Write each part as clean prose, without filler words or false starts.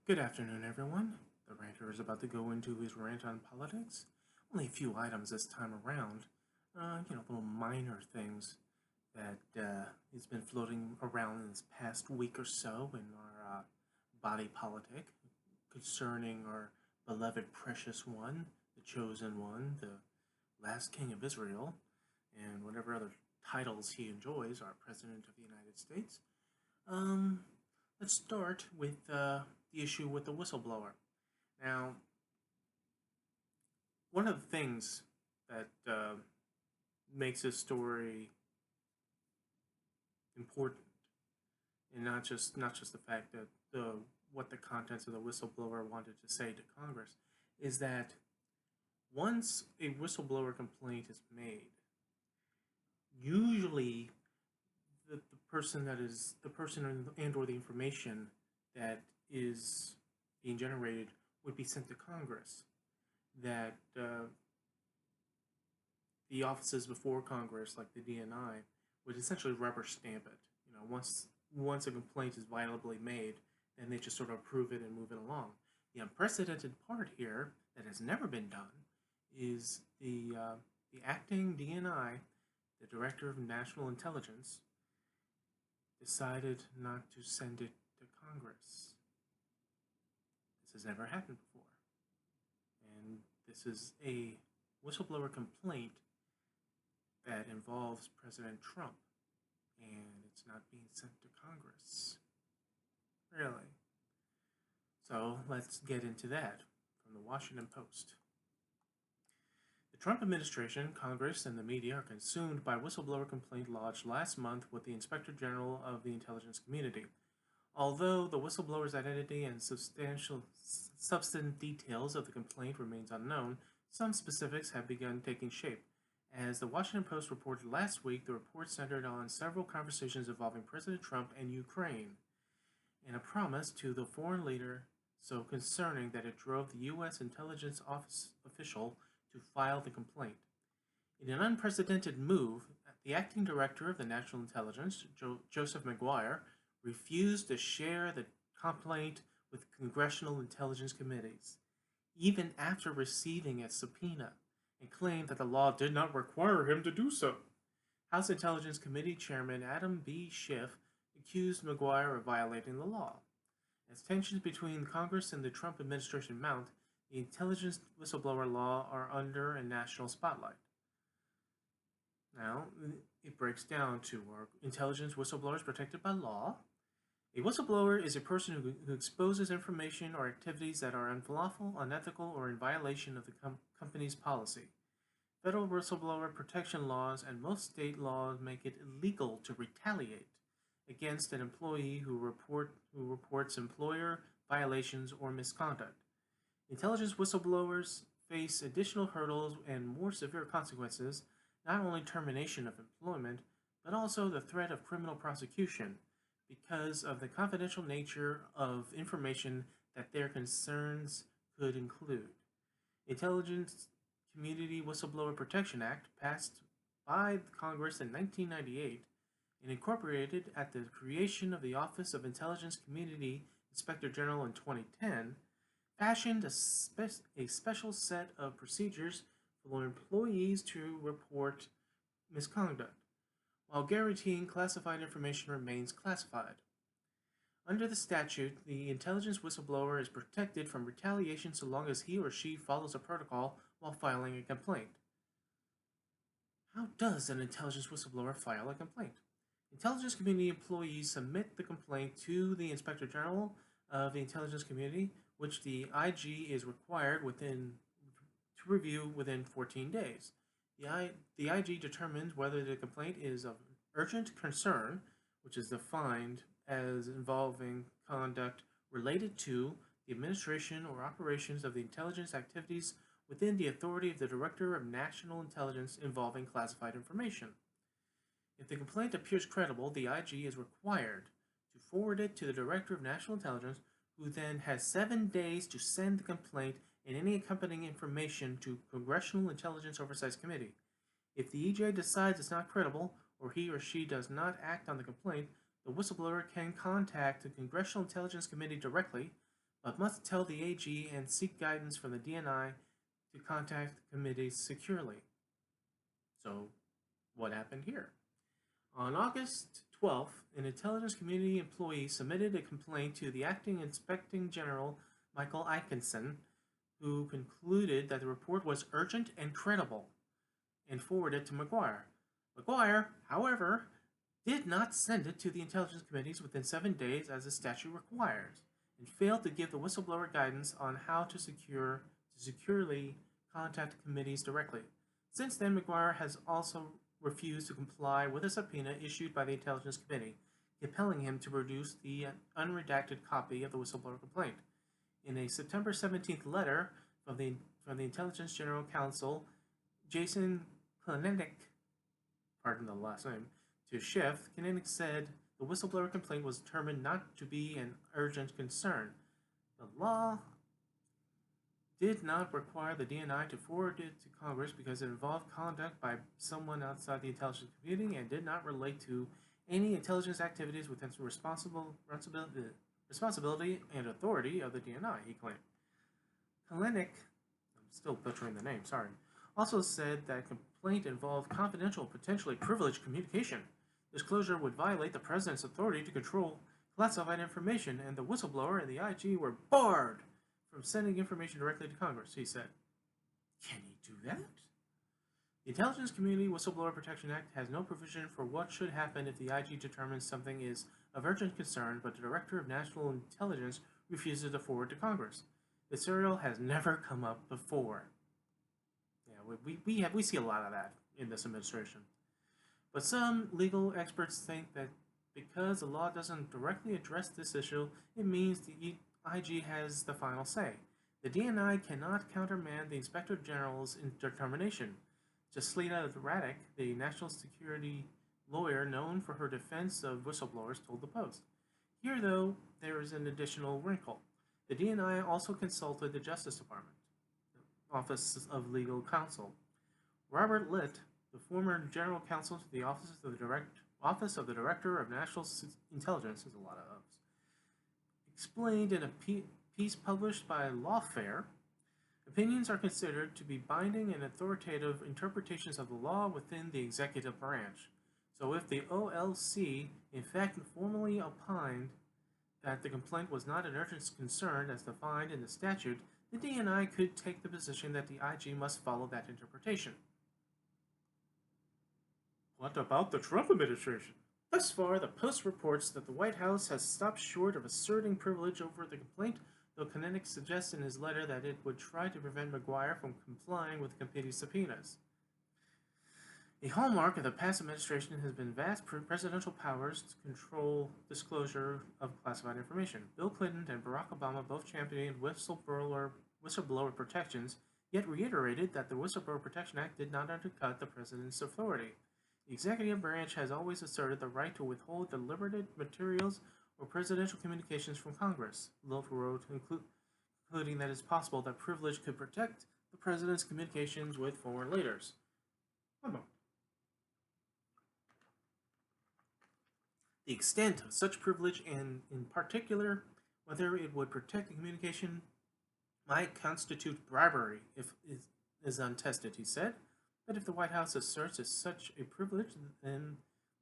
Good afternoon, everyone. The ranter is about to go into his rant on politics. Only a few items this time around. Little minor things that has been floating around in this past week or so in our body politic concerning our beloved precious one, the chosen one, the last king of Israel, and whatever other titles he enjoys, our president of the United States. Um, let's start with the issue with the whistleblower. Now, one of the things that makes this story important, and not just the fact that what the contents of the whistleblower wanted to say to Congress, is that once a whistleblower complaint is made, usually the person and or the information that is being generated would be sent to Congress. That the offices before Congress, like the DNI, would essentially rubber stamp it. Once a complaint is violably made, then they just sort of approve it and move it along. The unprecedented part here that has never been done is the acting DNI, the Director of National Intelligence, decided not to send it to Congress. This has never happened before. And this is a whistleblower complaint that involves President Trump, and it's not being sent to Congress. Really? So let's get into that from the Washington Post. The Trump administration, Congress, and the media are consumed by whistleblower complaint lodged last month with the Inspector General of the Intelligence Community. Although the whistleblower's identity and substantive details of the complaint remains unknown, some specifics have begun taking shape. As the Washington Post reported last week, the report centered on several conversations involving President Trump and Ukraine, and a promise to the foreign leader so concerning that it drove the U.S. intelligence office official to file the complaint. In an unprecedented move, the acting director of the National Intelligence, Joseph Maguire, refused to share the complaint with congressional intelligence committees, even after receiving a subpoena, and claimed that the law did not require him to do so. House Intelligence Committee Chairman Adam B. Schiff accused Maguire of violating the law. As tensions between Congress and the Trump administration mount, the intelligence whistleblower law are under a national spotlight. Now, it breaks down to our intelligence whistleblowers protected by law. A whistleblower is a person who exposes information or activities that are unlawful, unethical, or in violation of the company's policy. Federal whistleblower protection laws and most state laws make it illegal to retaliate against an employee who reports employer violations or misconduct. Intelligence whistleblowers face additional hurdles and more severe consequences, not only termination of employment, but also the threat of criminal prosecution because of the confidential nature of information that their concerns could include. Intelligence Community Whistleblower Protection Act, passed by Congress in 1998 and incorporated at the creation of the Office of Intelligence Community Inspector General in 2010, fashioned a special set of procedures for employees to report misconduct, while guaranteeing classified information remains classified. Under the statute, the intelligence whistleblower is protected from retaliation so long as he or she follows a protocol while filing a complaint. How does an intelligence whistleblower file a complaint? Intelligence community employees submit the complaint to the Inspector General of the Intelligence Community, which the IG is required to review within 14 days. The IG determines whether the complaint is of urgent concern, which is defined as involving conduct related to the administration or operations of the intelligence activities within the authority of the Director of National Intelligence involving classified information. If the complaint appears credible, the IG is required to forward it to the Director of National Intelligence, who then has 7 days to send the complaint and any accompanying information to Congressional Intelligence Oversight Committee. If the EJ decides it's not credible, or he or she does not act on the complaint, the whistleblower can contact the Congressional Intelligence Committee directly, but must tell the AG and seek guidance from the DNI to contact the committees securely. So, what happened here? On August 12th, an intelligence community employee submitted a complaint to the acting inspecting general, Michael Atkinson, who concluded that the report was urgent and credible and forwarded it to McGuire. McGuire, however, did not send it to the intelligence committees within 7 days as the statute requires, and failed to give the whistleblower guidance on how to securely contact committees directly. Since then, McGuire has also refused to comply with a subpoena issued by the Intelligence Committee, compelling him to produce the unredacted copy of the whistleblower complaint. In a September 17th letter from the Intelligence General Counsel, Jason Klenek, pardon the last name, to Schiff, Klenek said the whistleblower complaint was determined not to be an urgent concern. The law did not require the DNI to forward it to Congress because it involved conduct by someone outside the intelligence community and did not relate to any intelligence activities within the responsibility and authority of the DNI, he claimed. Klenek, I'm still butchering the name, sorry, also said that complaint involved confidential, potentially privileged communication. Disclosure would violate the president's authority to control classified information, and the whistleblower and the IG were barred from sending information directly to Congress, he said. Can he do that? The Intelligence Community Whistleblower Protection Act has no provision for what should happen if the IG determines something is of urgent concern, but the Director of National Intelligence refuses to forward to Congress. The serial has never come up before. Yeah, we see a lot of that in this administration. But some legal experts think that because the law doesn't directly address this issue, it means the IG has the final say. The DNI cannot countermand the Inspector General's determination. Jaslina Radek, the national security lawyer known for her defense of whistleblowers, told the Post. Here, though, there is an additional wrinkle. The DNI also consulted the Justice Department, the Office of Legal Counsel. Robert Litt, the former general counsel to the Office of the Director of National Intelligence, there's a lot of those, explained in a piece published by Lawfare, opinions are considered to be binding and authoritative interpretations of the law within the executive branch. So if the OLC in fact formally opined that the complaint was not an urgent concern as defined in the statute, the DNI could take the position that the IG must follow that interpretation. What about the Trump administration? Thus far, the Post reports that the White House has stopped short of asserting privilege over the complaint, though Klenek suggests in his letter that it would try to prevent McGuire from complying with the committee's subpoenas. A hallmark of the past administration has been vast presidential powers to control disclosure of classified information. Bill Clinton and Barack Obama both championed whistleblower protections, yet reiterated that the Whistleblower Protection Act did not undercut the president's authority. The executive branch has always asserted the right to withhold deliberative materials or presidential communications from Congress, Love wrote, including that it's possible that privilege could protect the president's communications with foreign leaders. The extent of such privilege, and in particular, whether it would protect the communication, might constitute bribery if it is untested, he said. But if the White House asserts as such a privilege, then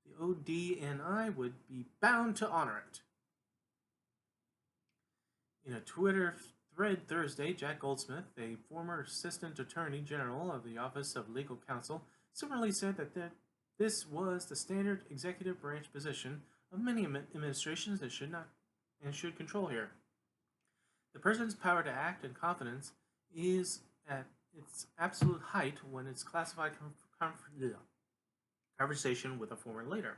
the ODNI would be bound to honor it. In a Twitter thread Thursday, Jack Goldsmith, a former Assistant Attorney General of the Office of Legal Counsel, similarly said that this was the standard executive branch position of many administrations that should control here. The president's power to act in confidence is at its absolute height when it's classified conversation with a foreign leader.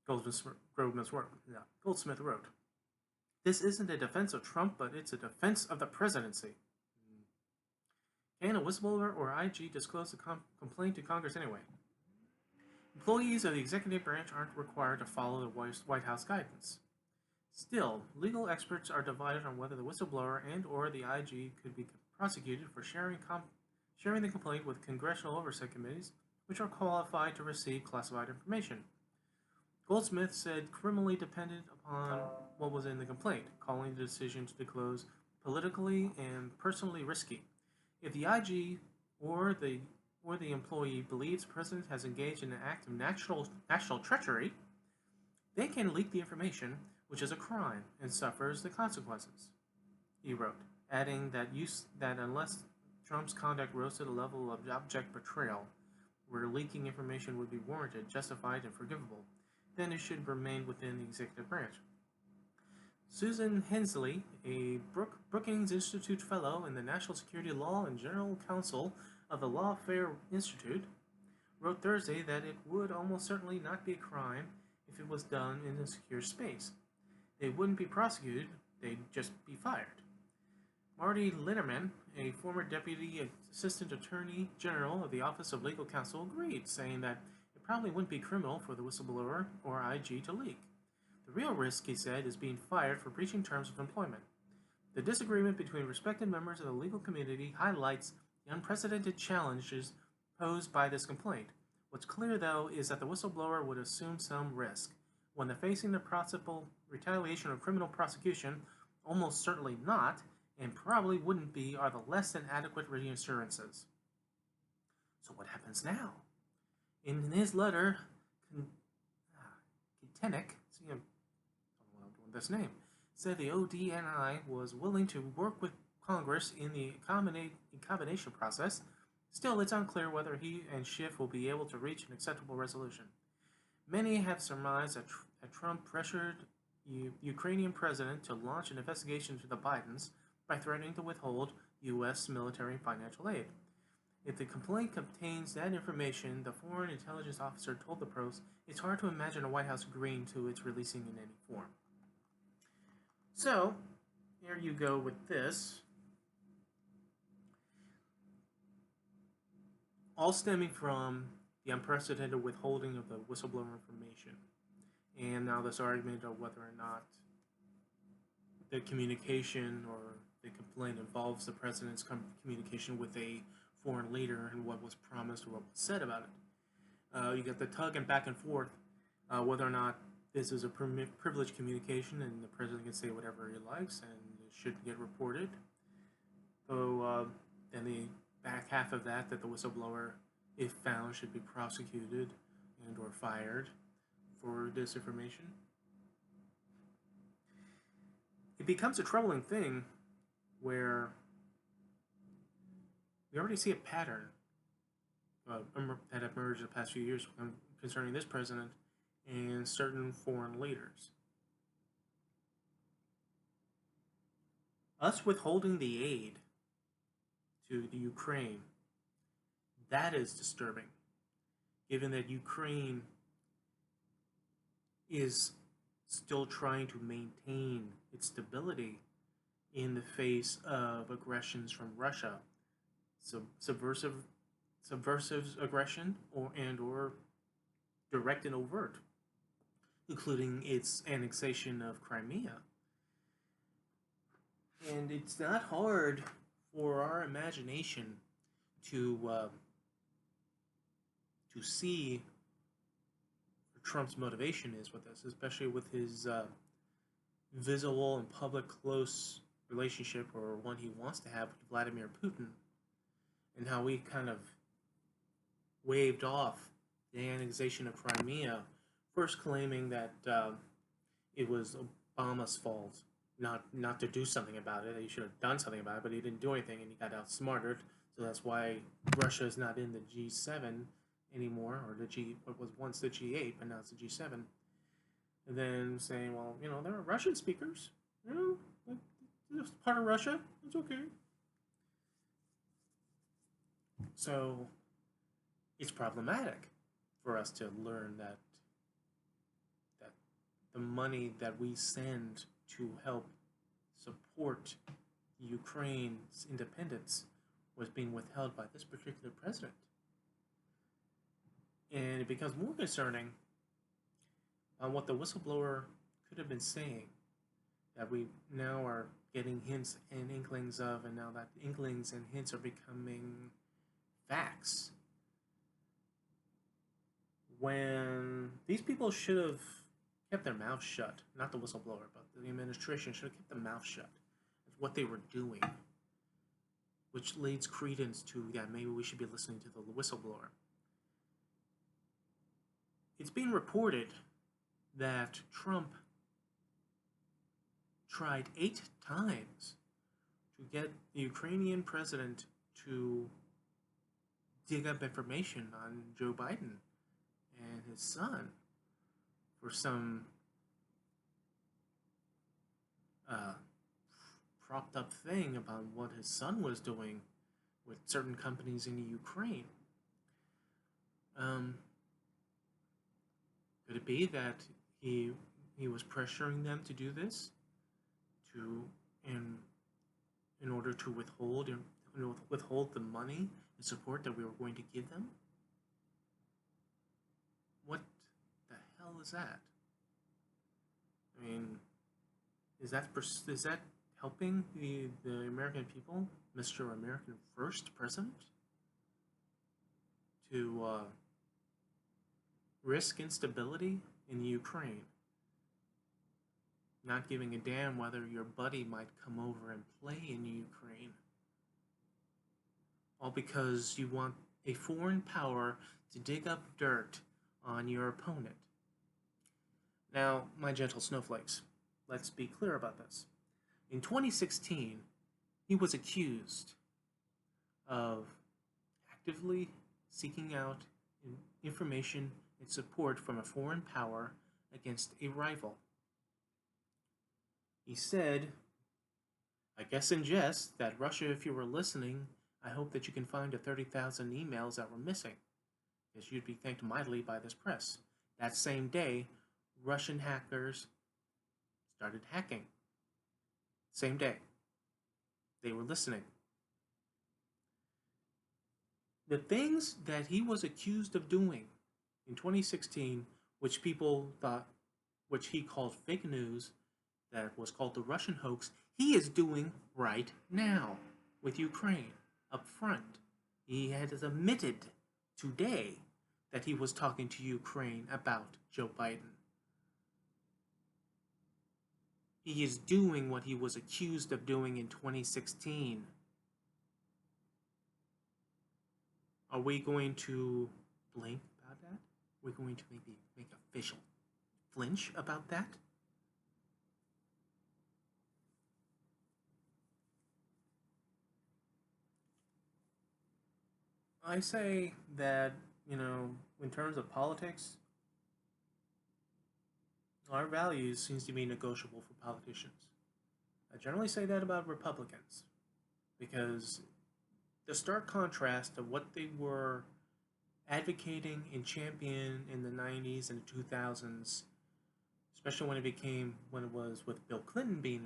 Goldsmith wrote, "This isn't a defense of Trump, but it's a defense of the presidency." Can a whistleblower or IG disclose a complaint to Congress anyway? Employees of the executive branch aren't required to follow the White House guidance. Still, legal experts are divided on whether the whistleblower and or the IG could be prosecuted for sharing the complaint with congressional oversight committees, which are qualified to receive classified information. Goldsmith said criminally dependent upon what was in the complaint, calling the decision to disclose politically and personally risky. If the IG or the employee believes the president has engaged in an act of national treachery, they can leak the information, which is a crime and suffers the consequences. He wrote, adding that unless Trump's conduct rose to the level of abject betrayal, where leaking information would be warranted, justified, and forgivable, then it should remain within the executive branch. Susan Hensley, a Brookings Institute Fellow in the National Security Law and General Counsel of the Lawfare Institute, wrote Thursday that it would almost certainly not be a crime if it was done in a secure space. They wouldn't be prosecuted, they'd just be fired. Marty Linderman, a former Deputy Assistant Attorney General of the Office of Legal Counsel, agreed, saying that it probably wouldn't be criminal for the whistleblower or IG to leak. The real risk, he said, is being fired for breaching terms of employment. The disagreement between respected members of the legal community highlights the unprecedented challenges posed by this complaint. What's clear, though, is that the whistleblower would assume some risk. When they're facing the possible retaliation or criminal prosecution, almost certainly not, and probably wouldn't be, are the less than adequate reassurances. So what happens now? In his letter, Kitenik, I don't know what I'm doing this name, said the ODNI was willing to work with Congress in the combination process. Still, it's unclear whether he and Schiff will be able to reach an acceptable resolution. Many have surmised that Trump pressured Ukrainian president to launch an investigation into the Bidens by threatening to withhold U.S. military and financial aid. If the complaint contains that information, the foreign intelligence officer told the Post, it's hard to imagine the White House agreeing to its releasing in any form. So, here you go with this. All stemming from the unprecedented withholding of the whistleblower information. And now this argument of whether or not the communication or the complaint involves the president's communication with a foreign leader and what was promised or what was said about it. You get the tug and back and forth whether or not this is a privileged communication and the president can say whatever he likes and it shouldn't get reported. So then the back half of that the whistleblower, if found, should be prosecuted and or fired for this information. It becomes a troubling thing where we already see a pattern that emerged the past few years concerning this president and certain foreign leaders. Us withholding the aid to the Ukraine, that is disturbing, given that Ukraine is still trying to maintain its stability in the face of aggressions from Russia, subversive aggression or direct and overt, including its annexation of Crimea. And it's not hard for our imagination to see what Trump's motivation is with this, especially with his visible and public close relationship, or one he wants to have, with Vladimir Putin, and how he kind of waved off the annexation of Crimea, first claiming that it was Obama's fault not to do something about it, that he should have done something about it, but he didn't do anything and he got outsmarted, so that's why Russia is not in the G7 anymore, or what was once the G8, but now it's the G7. And then saying, well, there are Russian speakers, it's part of Russia, it's okay. So it's problematic for us to learn that the money that we send to help support Ukraine's independence was being withheld by this particular president. And it becomes more concerning on what the whistleblower could have been saying, that we now are getting hints and inklings of, and now that inklings and hints are becoming facts. When these people should have kept their mouth shut. Not the whistleblower, but the administration should have kept their mouth shut. That's what they were doing, which leads credence to that maybe we should be listening to the whistleblower. It's being reported that Trump tried 8 times to get the Ukrainian president to dig up information on Joe Biden and his son for some propped up thing about what his son was doing with certain companies in Ukraine. Could it be that he was pressuring them to do this to in order to withhold the money and support that we were going to give them? What the hell is that? I mean, is that helping the American people, Mr. American First President, to risk instability in Ukraine, not giving a damn whether your buddy might come over and play in Ukraine, all because you want a foreign power to dig up dirt on your opponent? Now, my gentle snowflakes, let's be clear about this. In 2016, he was accused of actively seeking out information and support from a foreign power against a rival. He said, I guess in jest, that Russia, if you were listening, I hope that you can find the 30,000 emails that were missing, because you'd be thanked mightily by this press. That same day, Russian hackers started hacking. Same day. They were listening. The things that he was accused of doing in 2016, which people thought, which he called fake news, that was called the Russian hoax, he is doing right now with Ukraine up front. He has admitted today that he was talking to Ukraine about Joe Biden. He is doing what he was accused of doing in 2016. Are we going to blink about that? Are we going to maybe make official flinch about that? I say that, in terms of politics, our values seems to be negotiable for politicians. I generally say that about Republicans, because the stark contrast of what they were advocating and championing in the 90s and 2000s, especially when it was with Bill Clinton being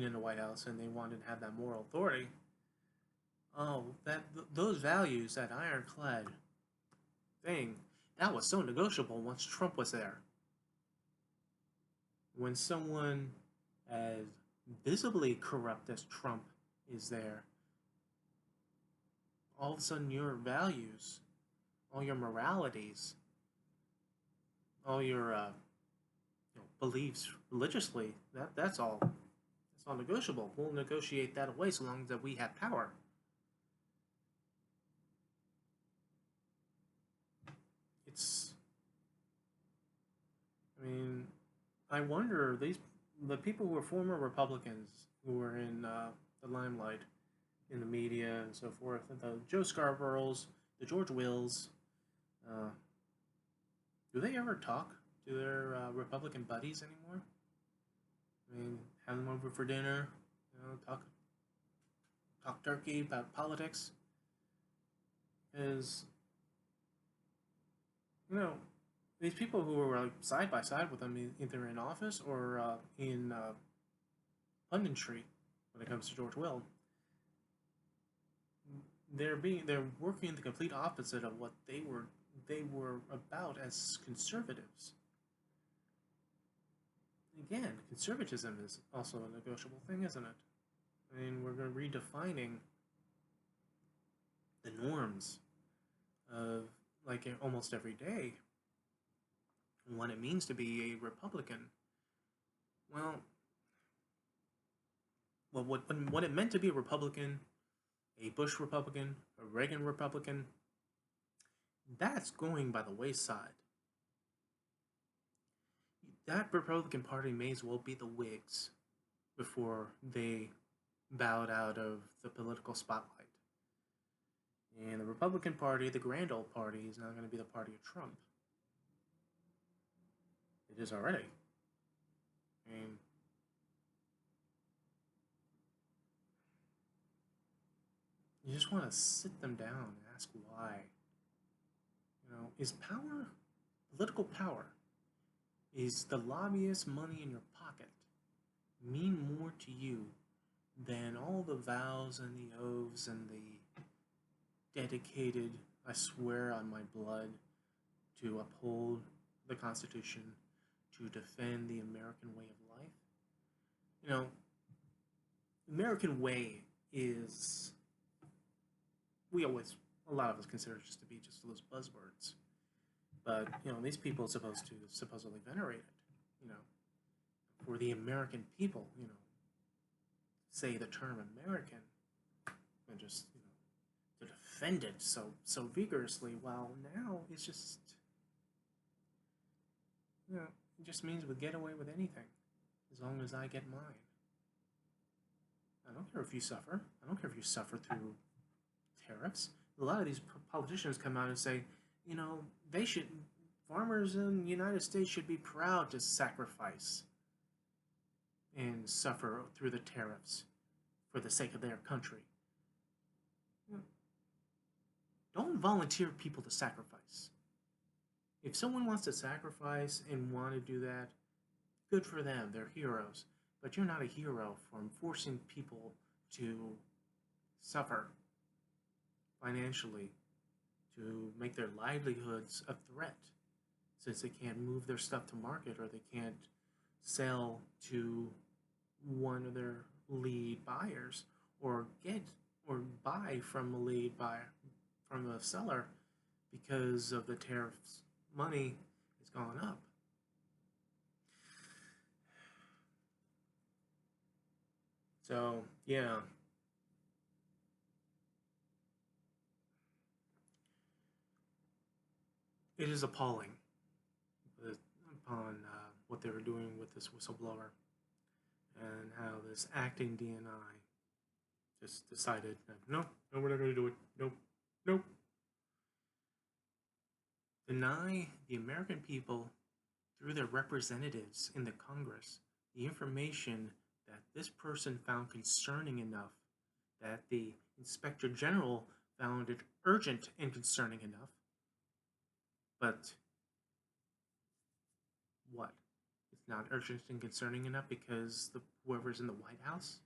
in the White House and they wanted to have that moral authority. Oh, those values, that ironclad thing, that was so negotiable once Trump was there. When someone as visibly corrupt as Trump is there, all of a sudden your values, all your moralities, all your beliefs religiously, that's all negotiable. We'll negotiate that away so long as that we have power. I wonder, the people who are former Republicans who are in the limelight in the media and so forth, the Joe Scarboroughs, the George Wills, do they ever talk to their Republican buddies anymore? I mean, have them over for dinner, talk turkey about politics, because these people who were like side by side with them, either in office or in punditry, when it comes to George Will, they're working the complete opposite of what they were about as conservatives. Again, conservatism is also a negotiable thing, isn't it? I mean, we're redefining the norms of, like, almost every day. what it means to be a Republican. Well, what it meant to be a Republican, a Bush Republican, a Reagan Republican, that's going by the wayside. That Republican Party may as well be the Whigs before they bowed out of the political spotlight. And the Republican Party, the grand old party, is now going to be the party of Trump. It is already. I mean, you just want to sit them down and ask why. Is power, political power, is the lobbyist money in your pocket mean more to you than all the vows and the oaths and the dedicated, I swear on my blood, to uphold the Constitution, to defend the American way of life? The American way is, a lot of us consider it just to be just those buzzwords. But, these people are supposed to supposedly venerate it, for the American people, say the term American and just, to defend it so vigorously, while now it's just, it just means we get away with anything as long as I get mine. I don't care if you suffer. I don't care if you suffer through tariffs. A lot of these politicians come out and say, farmers in the United States should be proud to sacrifice and suffer through the tariffs for the sake of their country. Don't volunteer people to sacrifice. If someone wants to sacrifice and want to do that, good for them, they're heroes. But you're not a hero for forcing people to suffer financially, to make their livelihoods a threat, since they can't move their stuff to market or they can't sell to one of their lead buyers or buy from a lead buyer, from a seller, because of the tariffs. Money has gone up. So, yeah. It is appalling upon what they were doing with this whistleblower and how this acting DNI just decided that, no, we're not going to do it. Nope. Deny the American people, through their representatives in the Congress, the information that this person found concerning enough, that the Inspector General found it urgent and concerning enough. But what? It's not urgent and concerning enough because whoever's in the White House?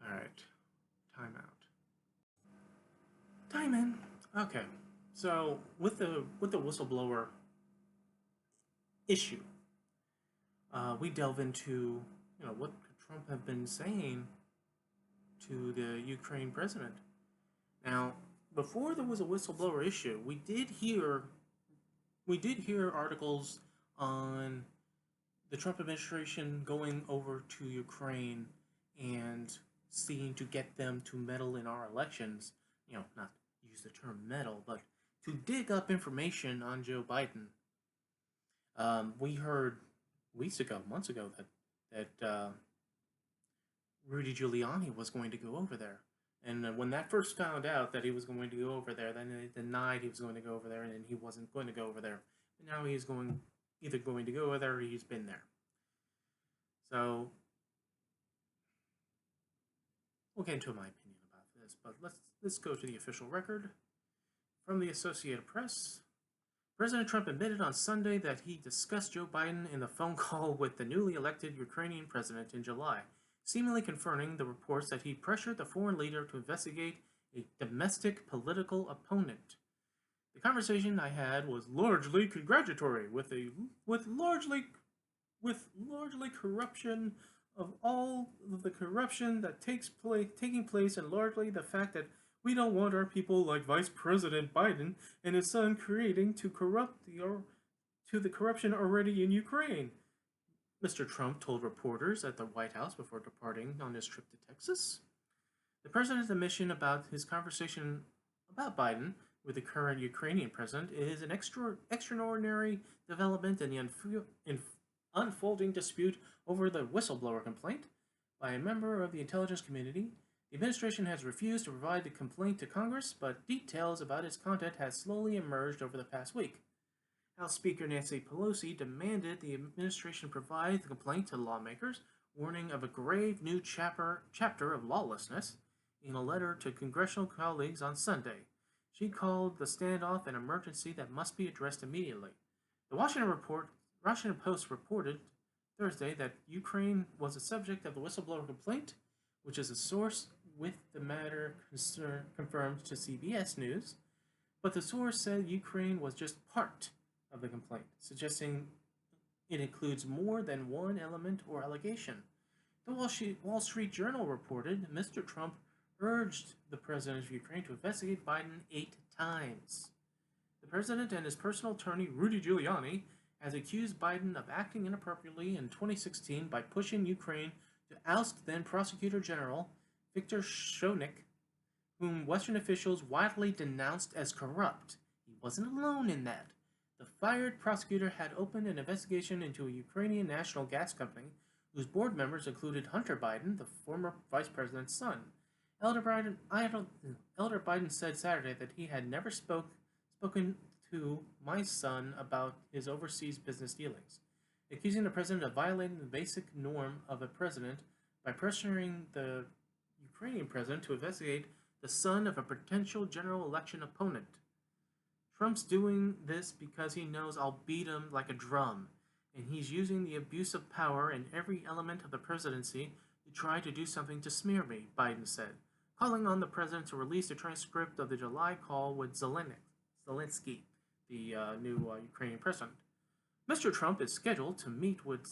All right, time out. Time in. Okay, so with the whistleblower issue, we delve into what could Trump have been saying to the Ukraine president. Now, before there was a whistleblower issue, we did hear articles on the Trump administration going over to Ukraine and seeking to get them to meddle in our elections. Not use the term meddle, but to dig up information on Joe Biden. We heard months ago, that Rudy Giuliani was going to go over there. And when that first found out that he was going to go over there, then they denied he was going to go over there, and he wasn't going to go over there. But now he's either going to go over there or he's been there. So we'll get into my opinion about this, but let's go to the official record from the Associated Press. President Trump admitted on Sunday that he discussed Joe Biden in the phone call with the newly elected Ukrainian president in July, seemingly confirming the reports that he pressured the foreign leader to investigate a domestic political opponent. The conversation I had was largely congratulatory, with largely corruption of all of the corruption that taking place, and largely the fact that we don't want our people like Vice President Biden and his son creating to the corruption already in Ukraine. Mr. Trump told reporters at the White House before departing on his trip to Texas. The president's admission about his conversation about Biden with the current Ukrainian president is an extraordinary development in the unfolding dispute over the whistleblower complaint by a member of the intelligence community. The administration has refused to provide the complaint to Congress, but details about its content have slowly emerged over the past week. House Speaker Nancy Pelosi demanded the administration provide the complaint to lawmakers, warning of a grave new chapter of lawlessness in a letter to congressional colleagues on Sunday. She called the standoff an emergency that must be addressed immediately. The Washington Post reported Thursday that Ukraine was the subject of the whistleblower complaint, which is a source with the matter confirmed to CBS News. But the source said Ukraine was just part of the complaint, suggesting it includes more than one element or allegation. The Wall Street Journal reported Mr. Trump urged the president of Ukraine to investigate Biden 8 times. The president and his personal attorney, Rudy Giuliani, has accused Biden of acting inappropriately in 2016 by pushing Ukraine to oust then Prosecutor General Viktor Shonik, whom Western officials widely denounced as corrupt. He wasn't alone in that. The fired prosecutor had opened an investigation into a Ukrainian national gas company whose board members included Hunter Biden, the former vice president's son. Elder Biden said Saturday that he had never spoken to my son about his overseas business dealings, accusing the president of violating the basic norm of a president by pressuring the Ukrainian president to investigate the son of a potential general election opponent. Trump's doing this because he knows I'll beat him like a drum, and he's using the abuse of power in every element of the presidency to try to do something to smear me, Biden said, calling on the president to release a transcript of the July call with Zelensky, the new Ukrainian president. Mr. Trump is scheduled to meet with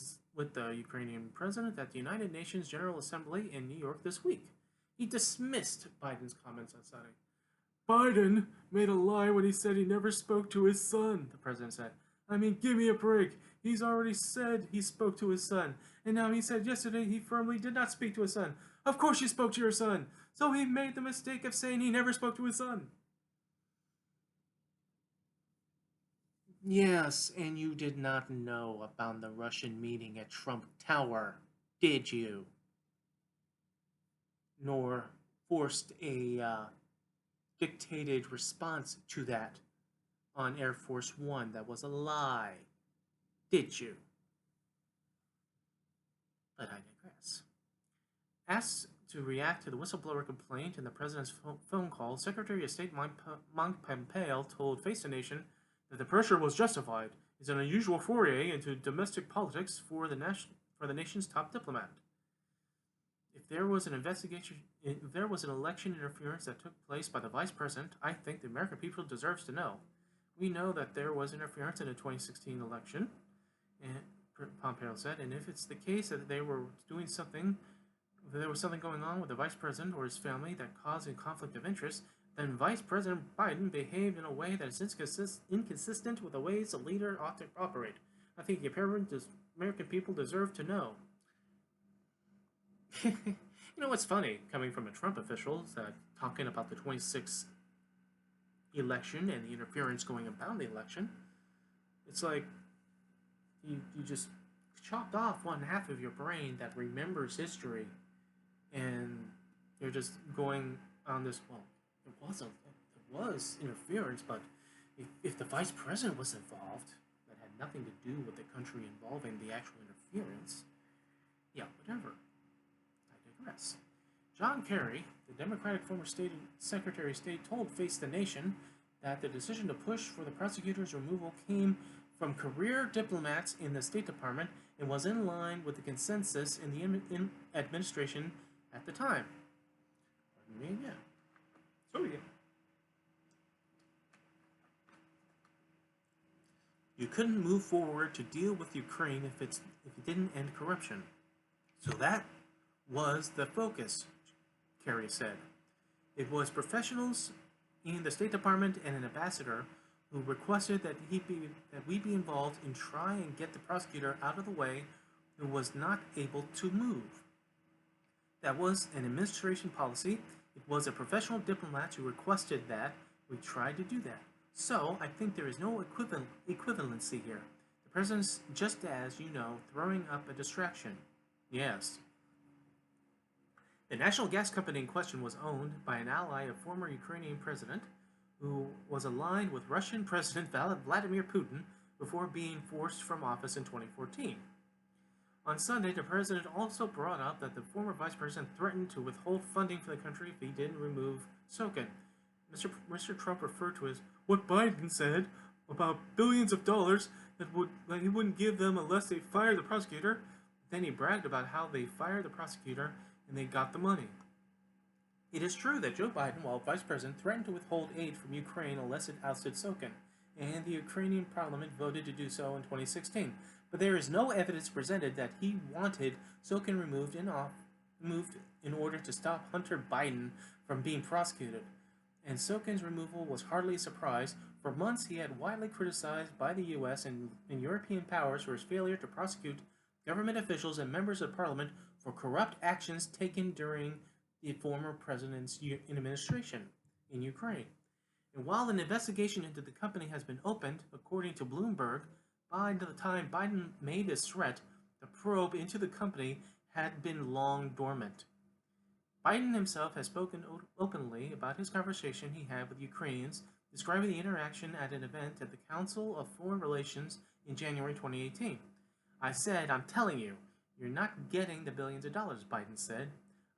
the Ukrainian president at the United Nations General Assembly in New York this week. He dismissed Biden's comments on Sunday. Biden made a lie when he said he never spoke to his son, the president said. I mean, give me a break. He's already said he spoke to his son, and now he said yesterday he firmly did not speak to his son. Of course you spoke to your son. So he made the mistake of saying he never spoke to his son. Yes, and you did not know about the Russian meeting at Trump Tower, did you? Nor forced a dictated response to that on Air Force One that was a lie, did you? But I digress. Asked to react to the whistleblower complaint in the president's phone call, Secretary of State Mike Pompeo told Face the Nation that the pressure was justified. It's an unusual foray into domestic politics for the nation's top diplomat. If there was an election interference that took place by the vice president, I think the American people deserves to know. We know that there was interference in the 2016 election, and Pompeo said, and if it's the case that there was something going on with the vice president or his family that caused a conflict of interest, then Vice President Biden behaved in a way that is inconsistent with the ways a leader ought to operate. I think the American people deserve to know. You know what's funny, coming from a Trump official talking about the 26th election and the interference going about the election, it's like you just chopped off one half of your brain that remembers history, and you're just going on this, well, there was interference, but if the vice president was involved, that had nothing to do with the country involving the actual interference, yeah, whatever. I digress. John Kerry, the Democratic former Secretary of State, told Face the Nation that the decision to push for the prosecutor's removal came from career diplomats in the State Department and was in line with the consensus in the administration at the time. Pardon me again. So again. You couldn't move forward to deal with Ukraine if it didn't end corruption. So that was the focus, Kerry said. It was professionals in the State Department and an ambassador who requested that we be involved in trying and get the prosecutor out of the way who was not able to move. That was an administration policy. It was a professional diplomat who requested that we try to do that. So I think there is no equivalency here. The president's just as, throwing up a distraction. Yes. The national gas company in question was owned by an ally of former Ukrainian president who was aligned with Russian President Vladimir Putin before being forced from office in 2014. On Sunday, the president also brought up that the former vice president threatened to withhold funding for the country if he didn't remove Sokin. Mr. Trump referred to as what Biden said about billions of dollars that he wouldn't give them unless they fired the prosecutor. Then he bragged about how they fired the prosecutor and they got the money. It is true that Joe Biden, while vice president, threatened to withhold aid from Ukraine unless it ousted Sokin, and the Ukrainian parliament voted to do so in 2016. But there is no evidence presented that he wanted Sokin removed in order to stop Hunter Biden from being prosecuted. And Sokin's removal was hardly a surprise. For months, he had widely criticized by the U.S. and European powers for his failure to prosecute government officials and members of parliament for corrupt actions taken during the former president's administration in Ukraine. And while an investigation into the company has been opened, according to Bloomberg, by the time Biden made this threat, the probe into the company had been long dormant. Biden himself has spoken openly about his conversation he had with Ukrainians, describing the interaction at an event at the Council of Foreign Relations in January 2018. I said, I'm telling you, you're not getting the billions of dollars, Biden said.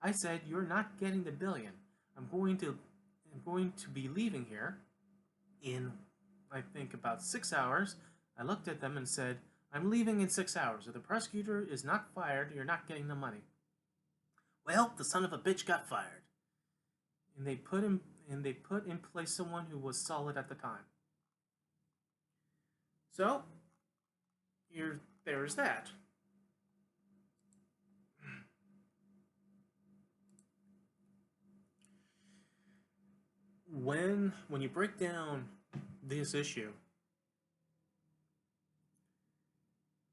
I said, you're not getting the billion. I'm going to be leaving here in, I think, about 6 hours. I looked at them and said, I'm leaving in 6 hours. If the prosecutor is not fired, you're not getting the money. Well, the son of a bitch got fired. And they put in place someone who was solid at the time. So, there's that. When you break down this issue,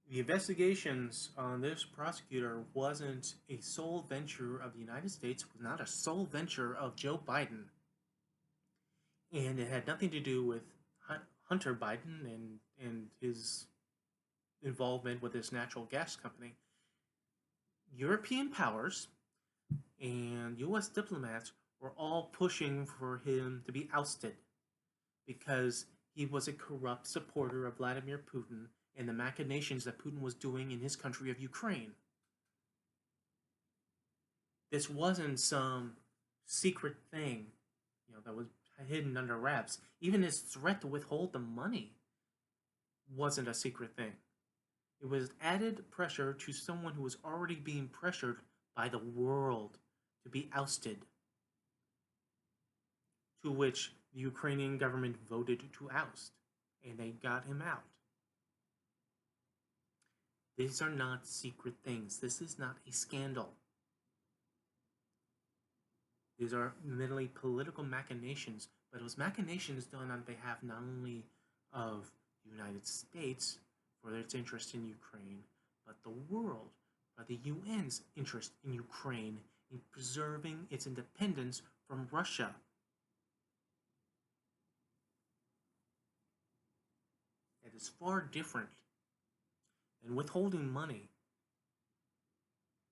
the investigations on this prosecutor wasn't a sole venture of the United States, was not a sole venture of Joe Biden. And it had nothing to do with Hunter Biden and his involvement with this natural gas company. European powers and U.S. diplomats were all pushing for him to be ousted because he was a corrupt supporter of Vladimir Putin and the machinations that Putin was doing in his country of Ukraine. This wasn't some secret thing, that was hidden under wraps. Even his threat to withhold the money wasn't a secret thing. It was added pressure to someone who was already being pressured by the world to be ousted, to which the Ukrainian government voted to oust, and they got him out. These are not secret things. This is not a scandal. These are merely political machinations, but it was machinations done on behalf not only of the United States for its interest in Ukraine, but the world, for the UN's interest in Ukraine in preserving its independence from Russia. It is far different than withholding money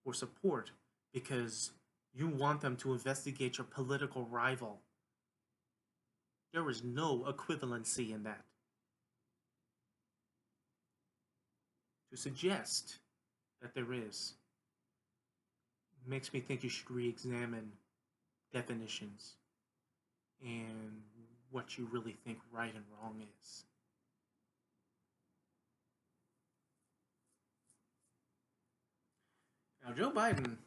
or support because you want them to investigate your political rival. There is no equivalency in that. To suggest that there is makes me think you should re-examine definitions and what you really think right and wrong is. Now, Joe Biden,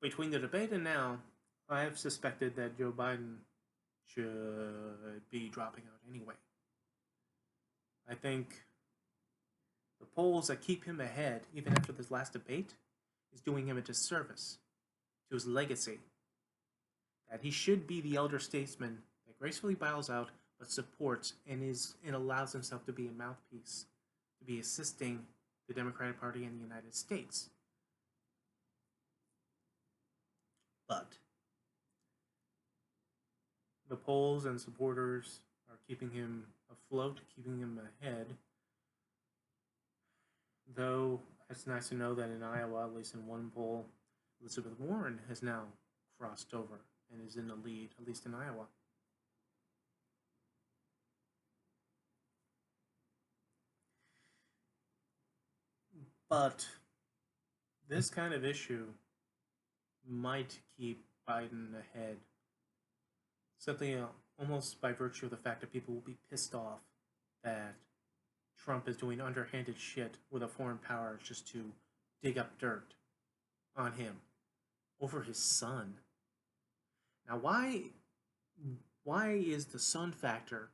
between the debate and now, I have suspected that Joe Biden should be dropping out anyway. I think The polls that keep him ahead, even after this last debate, is doing him a disservice to his legacy. That he should be the elder statesman that gracefully bows out but supports and allows himself to be a mouthpiece, to be assisting the Democratic Party in the United States. But the polls and supporters are keeping him afloat, keeping him ahead. Though it's nice to know that in Iowa, at least in one poll, Elizabeth Warren has now crossed over and is in the lead, at least in Iowa. But this kind of issue might keep Biden ahead. Something almost by virtue of the fact that people will be pissed off that Trump is doing underhanded shit with a foreign power just to dig up dirt on him over his son. Now, why is the son factor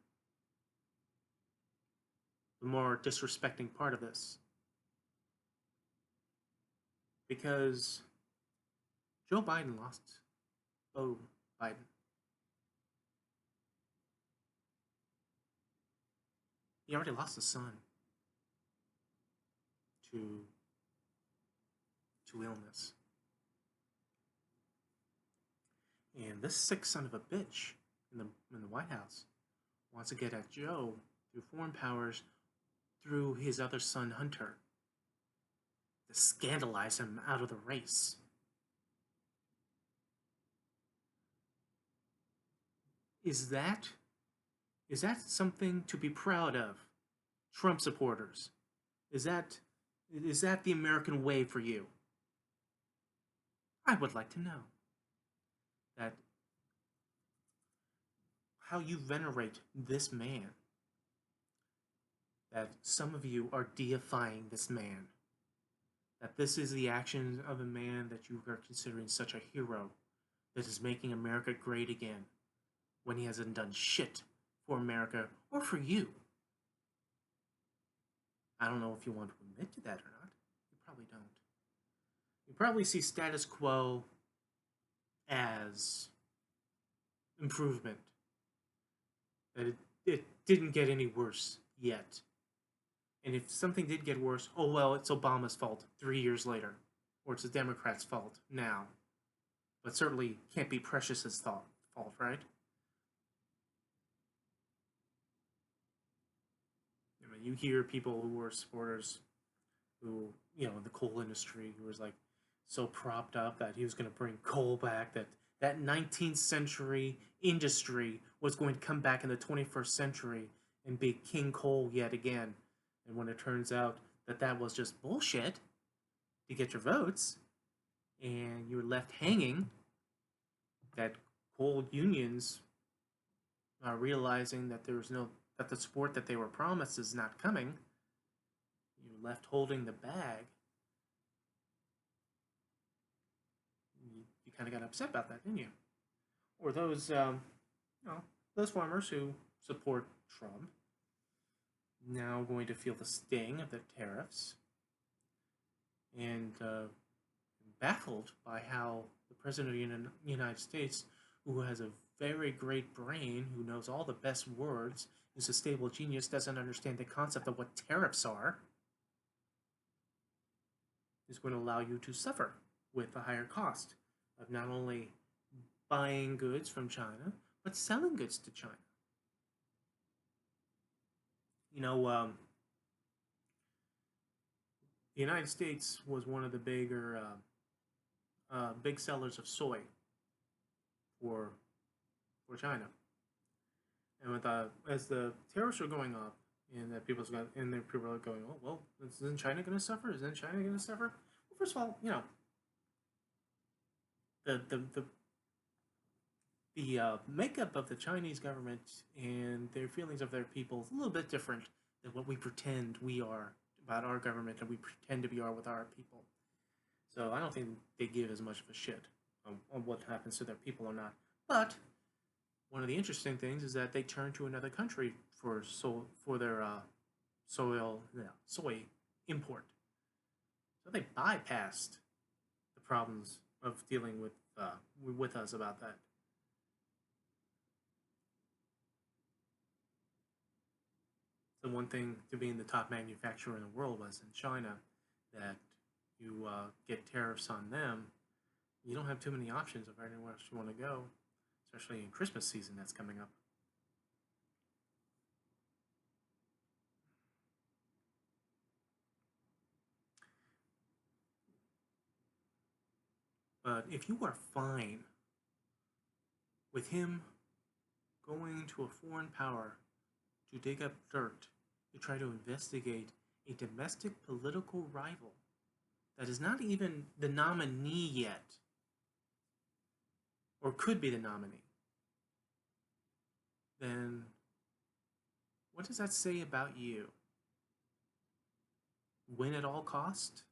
the more disrespecting part of this? Because Joe Biden lost Beau Biden. He already lost a son to illness. And this sick son of a bitch in the White House wants to get at Joe through foreign powers through his other son Hunter to scandalize him out of the race. Is that something to be proud of, Trump supporters? Is that the American way for you? I would like to know that how you venerate this man. That some of you are deifying this man. That this is the actions of a man that you are considering such a hero that is making America great again when he hasn't done shit for America or for you. I don't know if you want to admit to that or not. You probably don't. You probably see status quo as improvement. That it didn't get any worse yet. And if something did get worse, oh well, it's Obama's fault 3 years later. Or it's the Democrats' fault now. But certainly can't be Precious's fault, right? I mean, you hear people who were supporters who, the coal industry, who was like so propped up that he was going to bring coal back, that 19th century industry was going to come back in the 21st century and be King Coal yet again. And when it turns out that was just bullshit to get your votes, and you were left hanging, that coal unions are realizing that that the support that they were promised is not coming, you're left holding the bag. You kind of got upset about that, didn't you? Or those, those farmers who support Trump now going to feel the sting of the tariffs and baffled by how the President of the United States, who has a very great brain, who knows all the best words, is a stable genius, doesn't understand the concept of what tariffs are, is going to allow you to suffer with a higher cost of not only buying goods from China, but selling goods to China. The United States was one of the big sellers of soy for China, and as the tariffs are going up, and that people are going, oh well, isn't China going to suffer? Isn't China going to suffer? Well, first of all, the makeup of the Chinese government and their feelings of their people is a little bit different than what we pretend we are about our government and we pretend to be are with our people. So I don't think they give as much of a shit on what happens to their people or not. But one of the interesting things is that they turn to another country for their soy import. So they bypassed the problems of dealing with us about that. The one thing to being the top manufacturer in the world was in China, that you get tariffs on them, you don't have too many options of anywhere else you want to go, especially in Christmas season that's coming up. But if you are fine with him going to a foreign power to dig up dirt to try to investigate a domestic political rival that is not even the nominee yet, or could be the nominee, then what does that say about you? Win at all cost?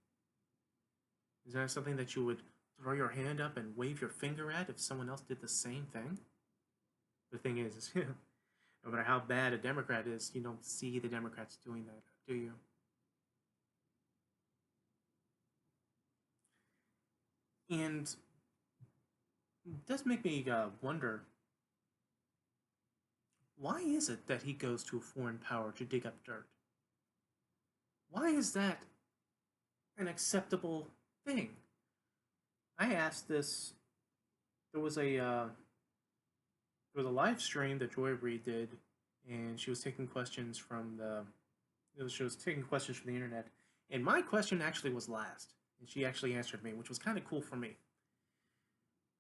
Is that something that you would throw your hand up and wave your finger at if someone else did the same thing? The thing is no matter how bad a Democrat is, you don't see the Democrats doing that, do you? And it does make me wonder, why is it that he goes to a foreign power to dig up dirt? Why is that an acceptable thing? I asked this. There was a live stream that Joy Reid did, and she was taking questions from she was taking questions from the internet, and my question actually was last, and she actually answered me, which was kind of cool for me.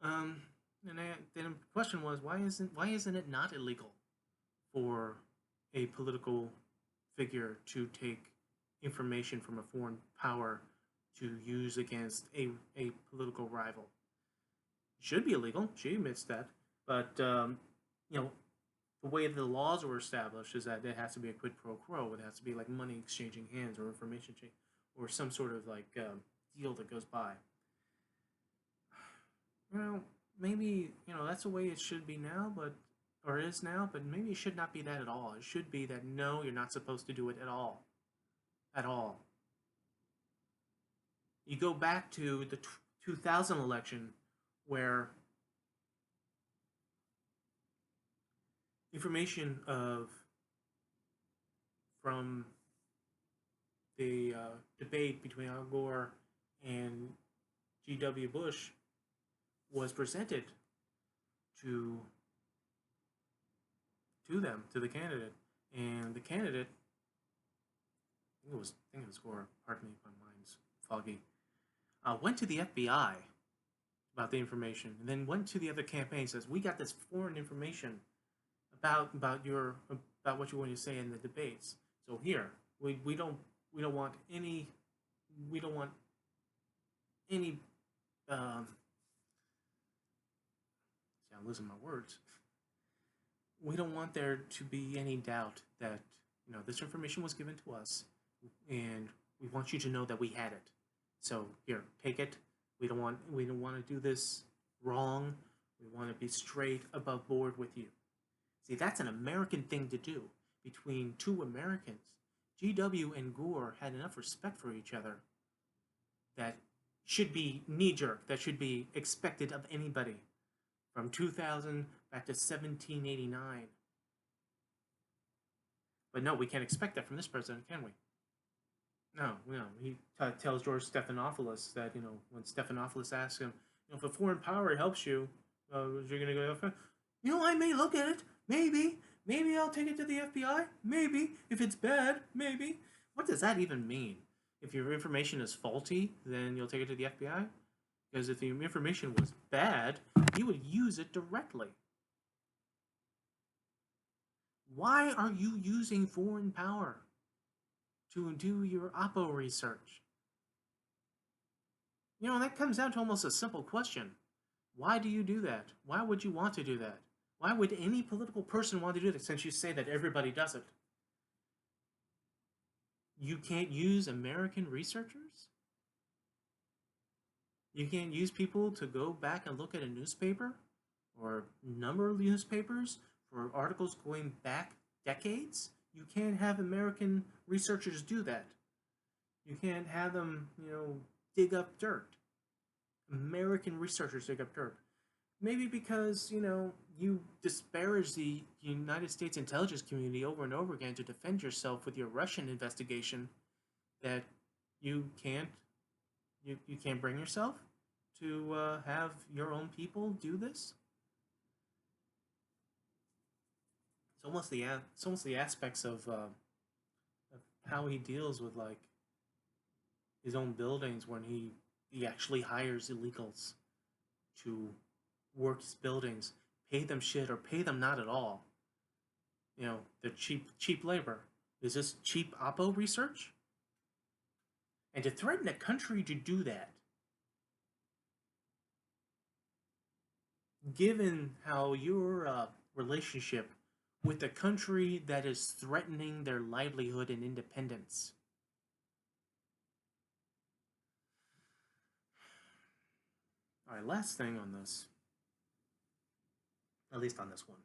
And then the question was, why isn't it not illegal for a political figure to take information from a foreign power to use against a political rival? It should be illegal. She admits that, but you know, the way the laws were established is that there has to be a quid pro quo. It has to be like money exchanging hands or information change or some sort of like deal that goes by. Maybe that's the way it should be now, or is now, but maybe it should not be that at all. It should be that no, you're not supposed to do it at all, at all. You go back to the 2000 election where information from the debate between Al Gore and G.W. Bush was presented to to the candidate, and the candidate, I think it was Gore. Pardon me, my mind's foggy. Went to the FBI about the information, and then went to the other campaign and says, "We got this foreign information about what you're going to say in the debates. So here, we don't want any see, I'm losing my words. We don't want there to be any doubt that this information was given to us, and we want you to know that we had it. So here, take it. We don't want to do this wrong. We want to be straight above board with you." See, that's an American thing to do between two Americans. GW and Gore had enough respect for each other that should be knee-jerk, that should be expected of anybody from 2000 back to 1789. But no, we can't expect that from this president, can we? No. He tells George Stephanopoulos that, when Stephanopoulos asks him, if a foreign power helps you, you're going to go, I may look at it. Maybe I'll take it to the FBI. Maybe. If it's bad, maybe. What does that even mean? If your information is faulty, then you'll take it to the FBI? Because if the information was bad, you would use it directly. Why are you using foreign power to do your Oppo research? That comes down to almost a simple question. Why do you do that? Why would you want to do that? Why would any political person want to do that, since you say that everybody does it? You can't use American researchers? You can't use people to go back and look at a newspaper or a number of newspapers for articles going back decades? You can't have American researchers do that. You can't have them, dig up dirt. American researchers dig up dirt. Maybe because, you disparage the United States intelligence community over and over again to defend yourself with your Russian investigation, that you can't you can't bring yourself to have your own people do this. It's almost the aspects of how he deals with like his own buildings when he actually hires illegals to work his buildings, pay them shit or pay them not at all. They're cheap labor. Is this cheap oppo research? And to threaten a country to do that, given how your relationship with a country that is threatening their livelihood and independence. All right, last thing on this, at least on this one.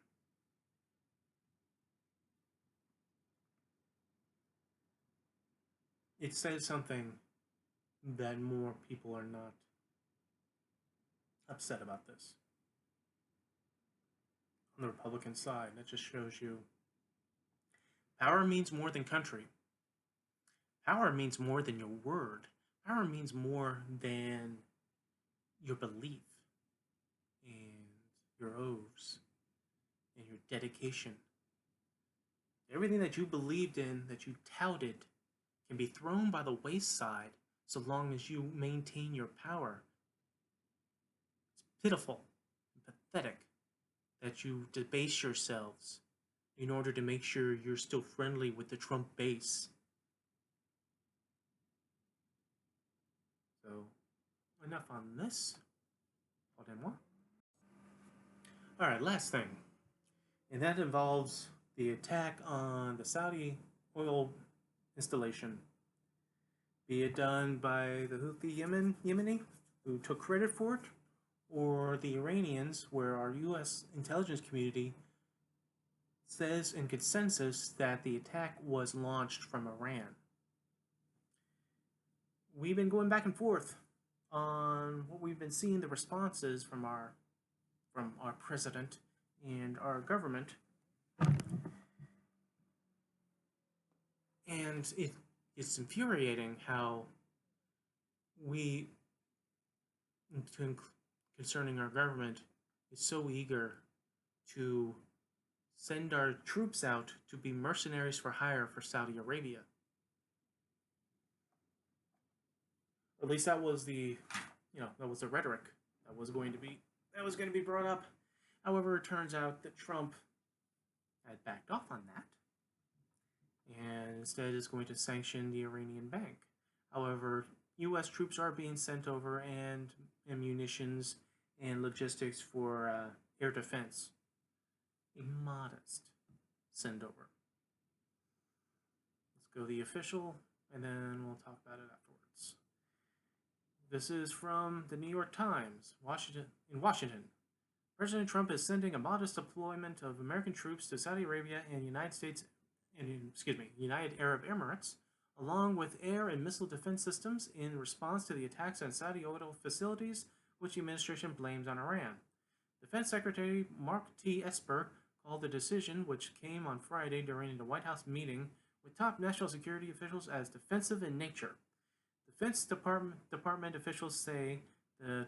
It says something that more people are not upset about this. On the Republican side, that just shows you power means more than country. Power means more than your word. Power means more than your belief and your oaths and your dedication. Everything that you believed in, that you touted, can be thrown by the wayside so long as you maintain your power. It's pitiful and pathetic that you debase yourselves in order to make sure you're still friendly with the Trump base. So, enough on this. Alright, last thing. And that involves the attack on the Saudi oil installation. Be it done by the Houthi Yemeni, who took credit for it, or the Iranians, where our U.S. intelligence community says in consensus that the attack was launched from Iran. We've been going back and forth on what we've been seeing the responses from our president and our government, and it's infuriating how we, concerning our government, is so eager to send our troops out to be mercenaries for hire for Saudi Arabia. At least that was the rhetoric that was going to be brought up. However, it turns out that Trump had backed off on that, and instead is going to sanction the Iranian bank. However, U.S. troops are being sent over, and munitions and logistics for air defense. A modest send over. Let's go the official, and then we'll talk about it afterwards. This is from the New York Times, Washington. President Trump is sending a modest deployment of American troops to Saudi Arabia and United Arab Emirates, along with air and missile defense systems in response to the attacks on Saudi oil facilities, which the administration blames on Iran. Defense Secretary Mark T. Esper called the decision, which came on Friday during the White House meeting with top national security officials, as defensive in nature. Defense Department officials say the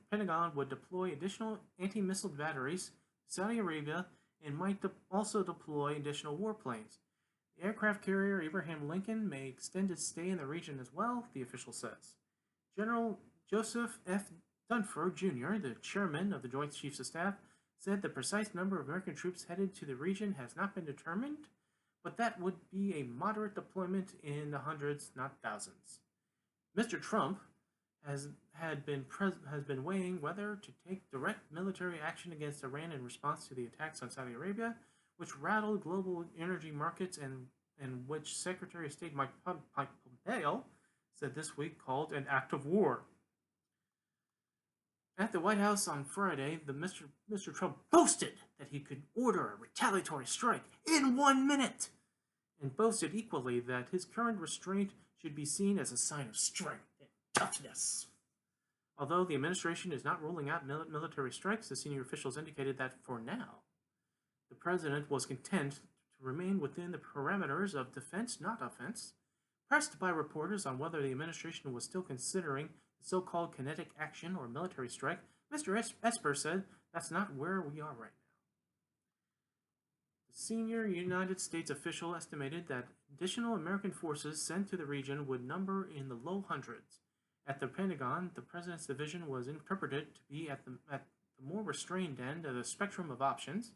Pentagon would deploy additional anti-missile batteries to Saudi Arabia and might also deploy additional warplanes. The aircraft carrier Abraham Lincoln may extend its stay in the region as well, the official says. General Joseph F. Dunford, Jr., the chairman of the Joint Chiefs of Staff, said the precise number of American troops headed to the region has not been determined, but that would be a moderate deployment in the hundreds, not thousands. Mr. Trump has been weighing whether to take direct military action against Iran in response to the attacks on Saudi Arabia, which rattled global energy markets and which Secretary of State Mike Pompeo said this week called an act of war. At the White House on Friday, Mr. Trump boasted that he could order a retaliatory strike in 1 minute, and boasted equally that his current restraint should be seen as a sign of strength and toughness. Although the administration is not ruling out military strikes, the senior officials indicated that for now, the president was content to remain within the parameters of defense, not offense. Pressed by reporters on whether the administration was still considering the so-called kinetic action or military strike, Mr. Esper said, "That's not where we are right now." The senior United States official estimated that additional American forces sent to the region would number in the low hundreds. At the Pentagon, the president's division was interpreted to be at the more restrained end of the spectrum of options,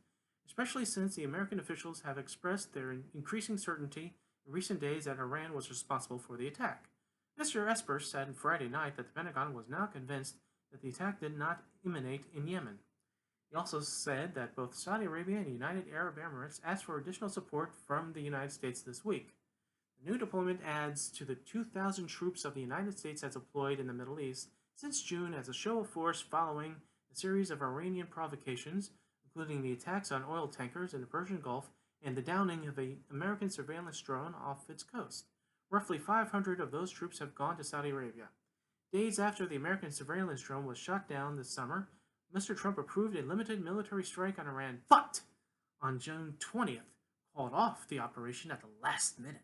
especially since the American officials have expressed their increasing certainty in recent days that Iran was responsible for the attack. Mr. Esper said Friday night that the Pentagon was now convinced that the attack did not emanate in Yemen. He also said that both Saudi Arabia and the United Arab Emirates asked for additional support from the United States this week. The new deployment adds to the 2,000 troops of the United States has deployed in the Middle East since June as a show of force following a series of Iranian provocations, including the attacks on oil tankers in the Persian Gulf and the downing of an American surveillance drone off its coast. Roughly 500 of those troops have gone to Saudi Arabia. Days after the American surveillance drone was shot down this summer, Mr. Trump approved a limited military strike on Iran, but on June 20th called off the operation at the last minute.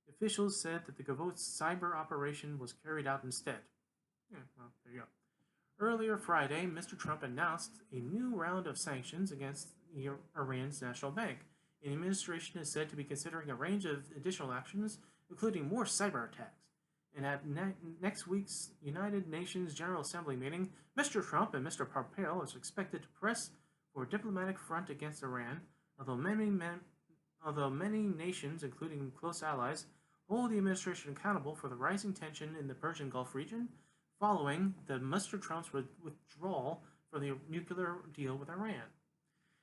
Officials said that the Gavot cyber operation was carried out instead. Yeah, well, there you go. Earlier Friday, Mr. Trump announced a new round of sanctions against Iran's national bank. The administration is said to be considering a range of additional actions, including more cyber attacks. And at next week's United Nations General Assembly meeting, Mr. Trump and Mr. Pompeo is expected to press for a diplomatic front against Iran, although many nations, including close allies, hold the administration accountable for the rising tension in the Persian Gulf region following Mr. Trump's withdrawal from the nuclear deal with Iran.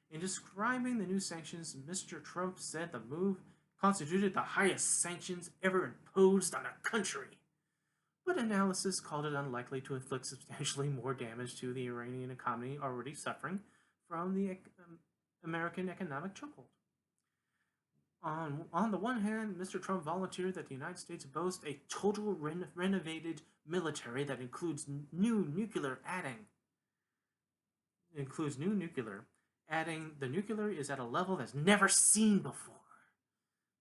In describing the new sanctions, Mr. Trump said the move constituted the highest sanctions ever imposed on a country. But analysis called it unlikely to inflict substantially more damage to the Iranian economy already suffering from the American economic chokehold. On the one hand, Mr. Trump volunteered that the United States boast a total renovated military that includes new nuclear, adding the nuclear is at a level that's never seen before.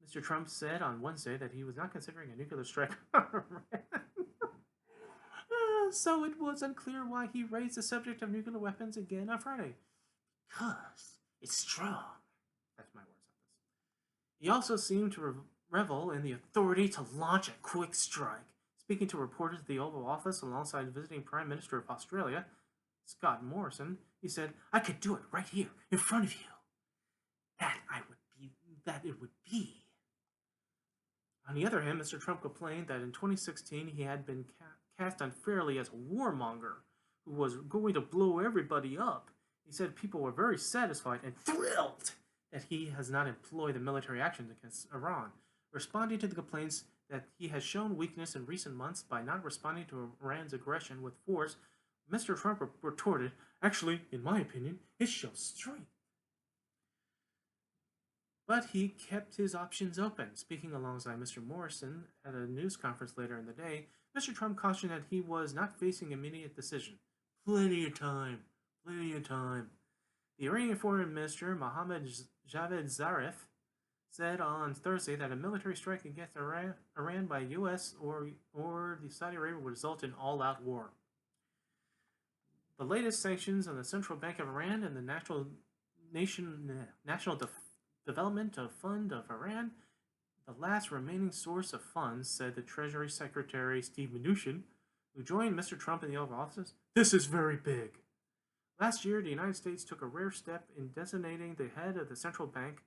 Mr. Trump said on Wednesday that he was not considering a nuclear strike on Iran. So it was unclear why he raised the subject of nuclear weapons again on Friday. Because it's strong. That's my words on this. He also seemed to revel in the authority to launch a quick strike. Speaking to reporters at the Oval Office alongside visiting Prime Minister of Australia, Scott Morrison, he said, "I could do it right here, in front of you. That it would be. On the other hand, Mr. Trump complained that in 2016 he had been cast unfairly as a warmonger who was going to blow everybody up. He said people were very satisfied and thrilled that he has not employed the military actions against Iran, responding to the complaints that he has shown weakness in recent months by not responding to Iran's aggression with force. Mr. Trump retorted, "Actually, in my opinion, it shows strength." But he kept his options open. Speaking alongside Mr. Morrison at a news conference later in the day, Mr. Trump cautioned that he was not facing immediate decision. Plenty of time. The Iranian Foreign Minister, Mohammad Javad Zarif, said on Thursday that a military strike against Iran by U.S. or the Saudi Arabia would result in all-out war. The latest sanctions on the Central Bank of Iran and the National Development Fund of Iran, the last remaining source of funds, said the Treasury Secretary Steve Mnuchin, who joined Mr. Trump in the Oval Office. "This is very big." Last year, the United States took a rare step in designating the head of the central bank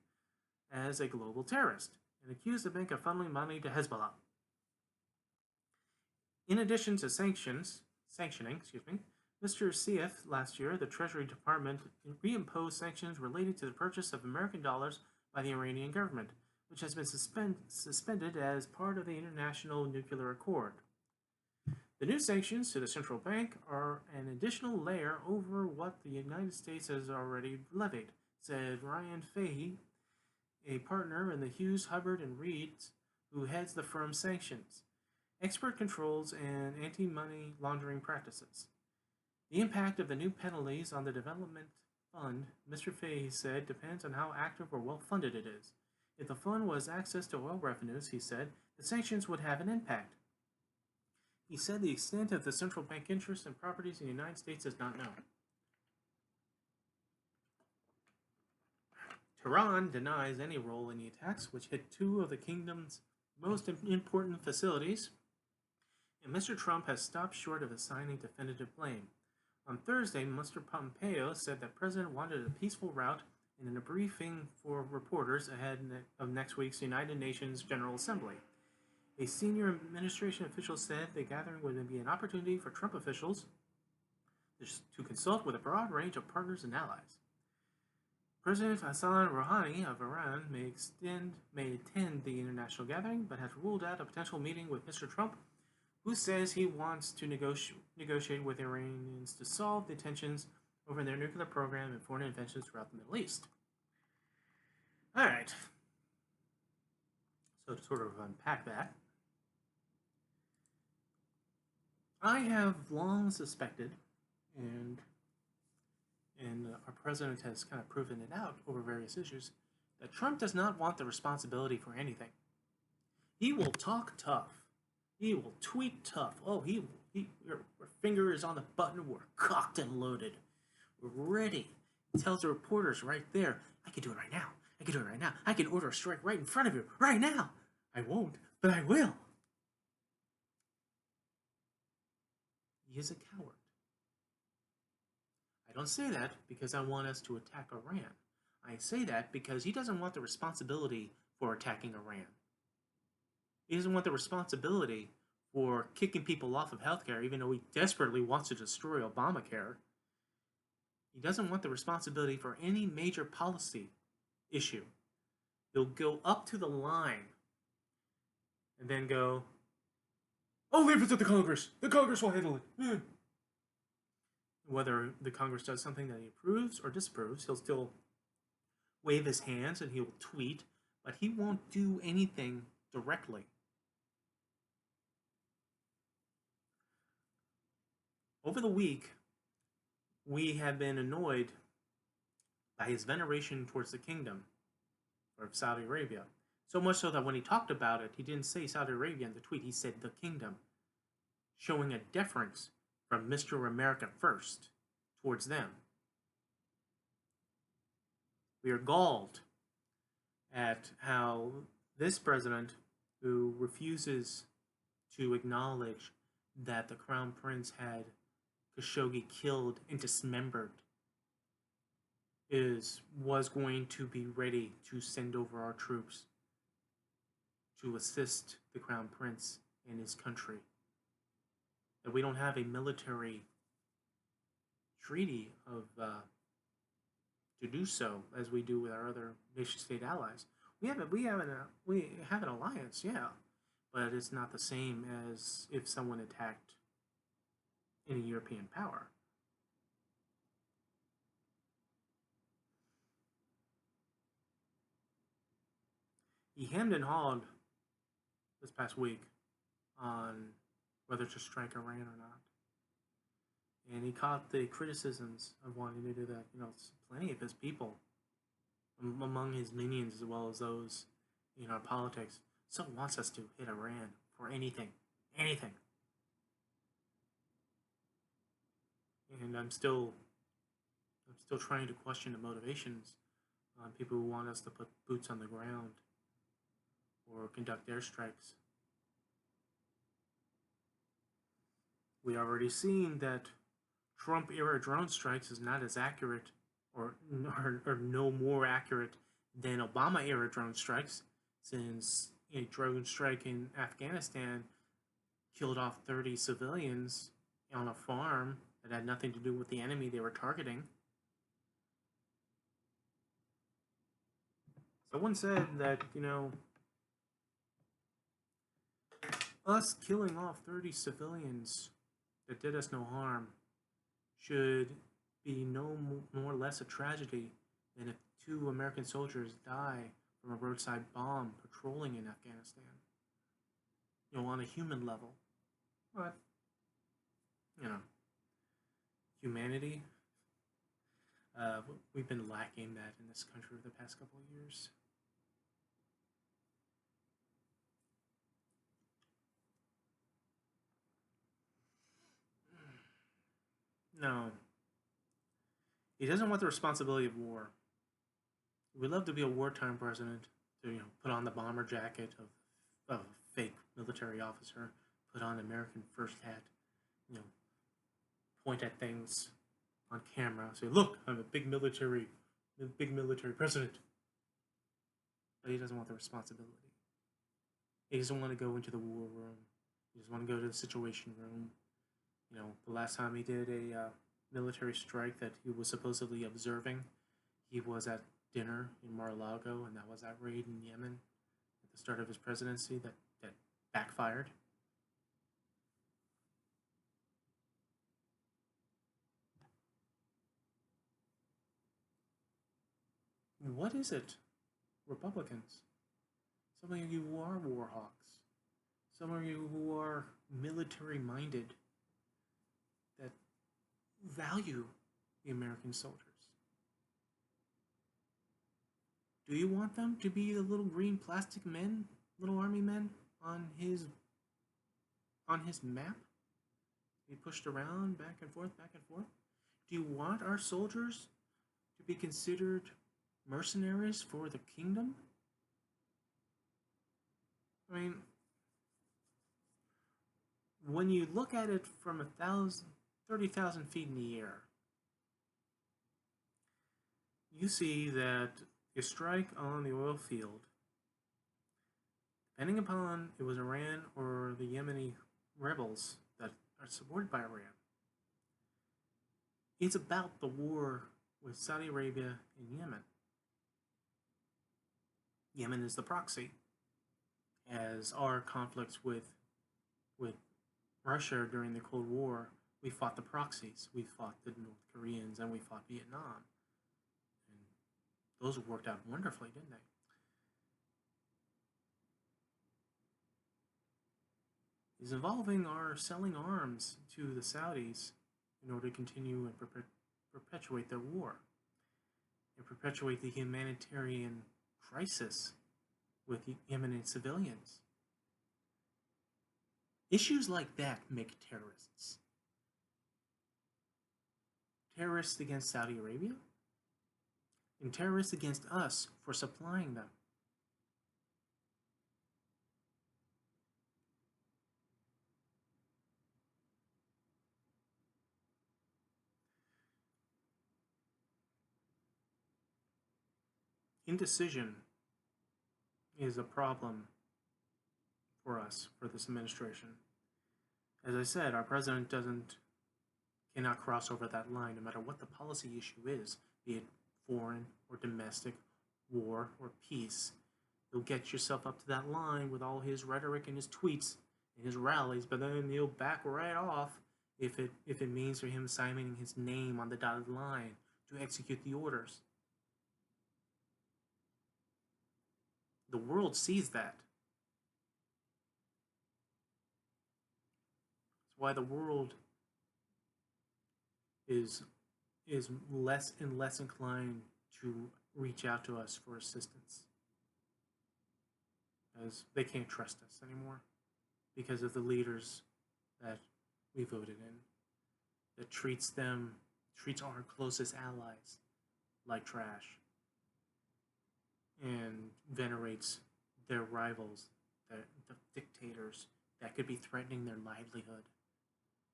as a global terrorist and accused the bank of funneling money to Hezbollah. In addition to sanctioning, Mr. Seif last year, the Treasury Department reimposed sanctions related to the purchase of American dollars by the Iranian government, which has been suspended as part of the International Nuclear Accord. The new sanctions to the central bank are an additional layer over what the United States has already levied, said Ryan Fahey, a partner in the Hughes, Hubbard & Reed, who heads the firm's sanctions. expert controls, and anti-money laundering practices. The impact of the new penalties on the development fund, Mr. Fay said, depends on how active or well-funded it is. If the fund was access to oil revenues, he said, the sanctions would have an impact. He said the extent of the central bank interest in properties in the United States is not known. Tehran denies any role in the attacks, which hit two of the kingdom's most important facilities, and Mr. Trump has stopped short of assigning definitive blame. On Thursday, Mr. Pompeo said that the president wanted a peaceful route, and in a briefing for reporters ahead of next week's United Nations General Assembly. A senior administration official said the gathering would be an opportunity for Trump officials to consult with a broad range of partners and allies. President Hassan Rouhani of Iran may attend the international gathering, but has ruled out a potential meeting with Mr. Trump, who says he wants to negotiate with Iranians to solve the tensions over their nuclear program and foreign inventions throughout the Middle East. All right. So to sort of unpack that, I have long suspected, and our president has kind of proven it out over various issues, that Trump does not want the responsibility for anything. He will talk tough. He will tweet tough. Oh, your finger is on the button. We're cocked and loaded. We're ready. He tells the reporters right there, I can do it right now. I can do it right now. I can order a strike right in front of you right now. I won't, but I will. He is a coward. I don't say that because I want us to attack Iran. I say that because he doesn't want the responsibility for attacking Iran. He doesn't want the responsibility for kicking people off of healthcare, even though he desperately wants to destroy Obamacare. He doesn't want the responsibility for any major policy issue. He'll go up to the line and then go, oh, leave it to the Congress. The Congress will handle it. Whether the Congress does something that he approves or disapproves, he'll still wave his hands and he will tweet, but he won't do anything directly. Over the week, we have been annoyed by his veneration towards the kingdom of Saudi Arabia. So much so that when he talked about it, he didn't say Saudi Arabia in the tweet, he said the kingdom, showing a deference from Mr. America First towards them. We are galled at how this president, who refuses to acknowledge that the Crown Prince had Khashoggi killed and dismembered, was going to be ready to send over our troops to assist the Crown Prince in his country. That we don't have a military treaty to do so as we do with our other nation-state allies. We have an alliance, yeah, but it's not the same as if someone attacked any European power. He hemmed and hawed this past week on whether to strike Iran or not. And he caught the criticisms of wanting to do that. Plenty of his people, among his minions as well as those in our politics, still wants us to hit Iran for anything. Anything. And I'm still trying to question the motivations on people who want us to put boots on the ground or conduct airstrikes. We already seen that Trump-era drone strikes is not as accurate or no more accurate than Obama-era drone strikes, since a drone strike in Afghanistan killed off 30 civilians on a farm that had nothing to do with the enemy they were targeting. Someone said that, us killing off 30 civilians that did us no harm should be no more or less a tragedy than if 2 American soldiers die from a roadside bomb patrolling in Afghanistan. on a human level. But, you know, humanity, we've been lacking that in this country over the past couple of years. No, he doesn't want the responsibility of war. We'd love to be a wartime president to, put on the bomber jacket of a fake military officer, put on American first hat, you know, point at things on camera, say, "Look, I'm a big military president." But he doesn't want the responsibility. He doesn't want to go into the war room. He doesn't want to go to the situation room. The last time he did a military strike that he was supposedly observing, he was at dinner in Mar-a-Lago, and that was that raid in Yemen at the start of his presidency that backfired. What is it, Republicans? Some of you who are war hawks, some of you who are military minded, that value the American soldiers. Do you want them to be the little green plastic men, little army men on his map? Be pushed around back and forth, back and forth? Do you want our soldiers to be considered mercenaries for the kingdom? I mean, when you look at it from 30,000 feet in the air, you see that a strike on the oil field, depending upon it was Iran or the Yemeni rebels that are supported by Iran, it's about the war with Saudi Arabia and Yemen. Yemen is the proxy, as our conflicts with Russia during the Cold War, we fought the proxies. We fought the North Koreans and we fought Vietnam. And those worked out wonderfully, didn't they? Is involving our selling arms to the Saudis in order to continue and perpetuate their war and perpetuate the humanitarian crisis with Yemen civilians. Issues like that make terrorists. Terrorists against Saudi Arabia, and terrorists against us for supplying them. Indecision is a problem for us, for this administration. As I said, our president cannot cross over that line no matter what the policy issue is, be it foreign or domestic, war or peace. He'll get yourself up to that line with all his rhetoric and his tweets and his rallies, but then he'll back right off if it means for him signing his name on the dotted line to execute the orders. The world sees that. That's why the world is less and less inclined to reach out to us for assistance, as they can't trust us anymore because of the leaders that we voted in, that treats our closest allies like trash and venerates their rivals, the dictators that could be threatening their livelihood.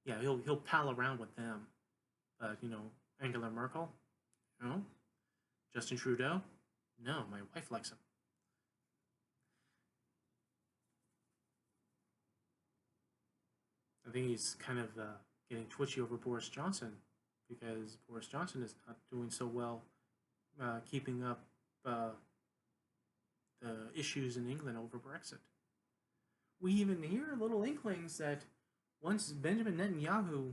Yeah, he'll pal around with them, but Angela Merkel, no. Justin Trudeau, no. My wife likes him. I think he's kind of getting twitchy over Boris Johnson because Boris Johnson is not doing so well keeping up the issues in England over Brexit. We even hear little inklings that once Benjamin Netanyahu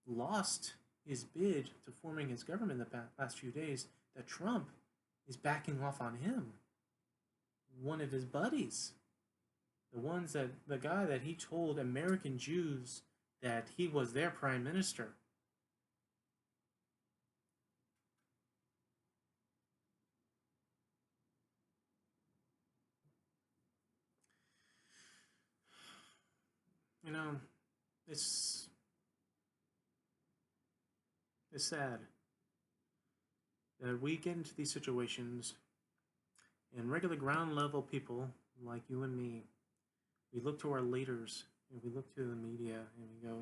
lost his bid to forming his government the past few days, that Trump is backing off on him, one of his buddies. The guy that he told American Jews that he was their prime minister. You know, it's it's sad that we get into these situations and regular ground level people like you and me, we look to our leaders and we look to the media and we go,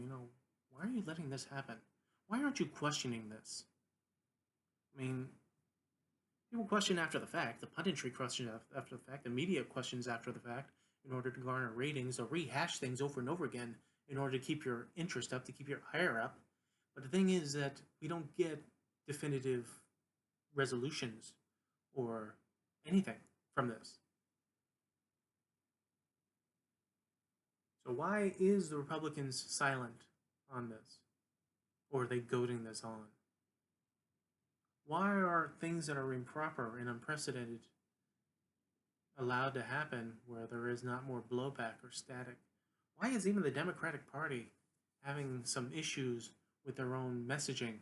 why are you letting this happen? Why aren't you questioning this? I mean, people question after the fact, the punditry questions after the fact, the media questions after the fact in order to garner ratings or rehash things over and over again in order to keep your interest up, to keep your ire up. But the thing is that we don't get definitive resolutions or anything from this. So why is the Republicans silent on this? Or are they goading this on? Why are things that are improper and unprecedented allowed to happen where there is not more blowback or static? Why is even the Democratic Party having some issues with their own messaging?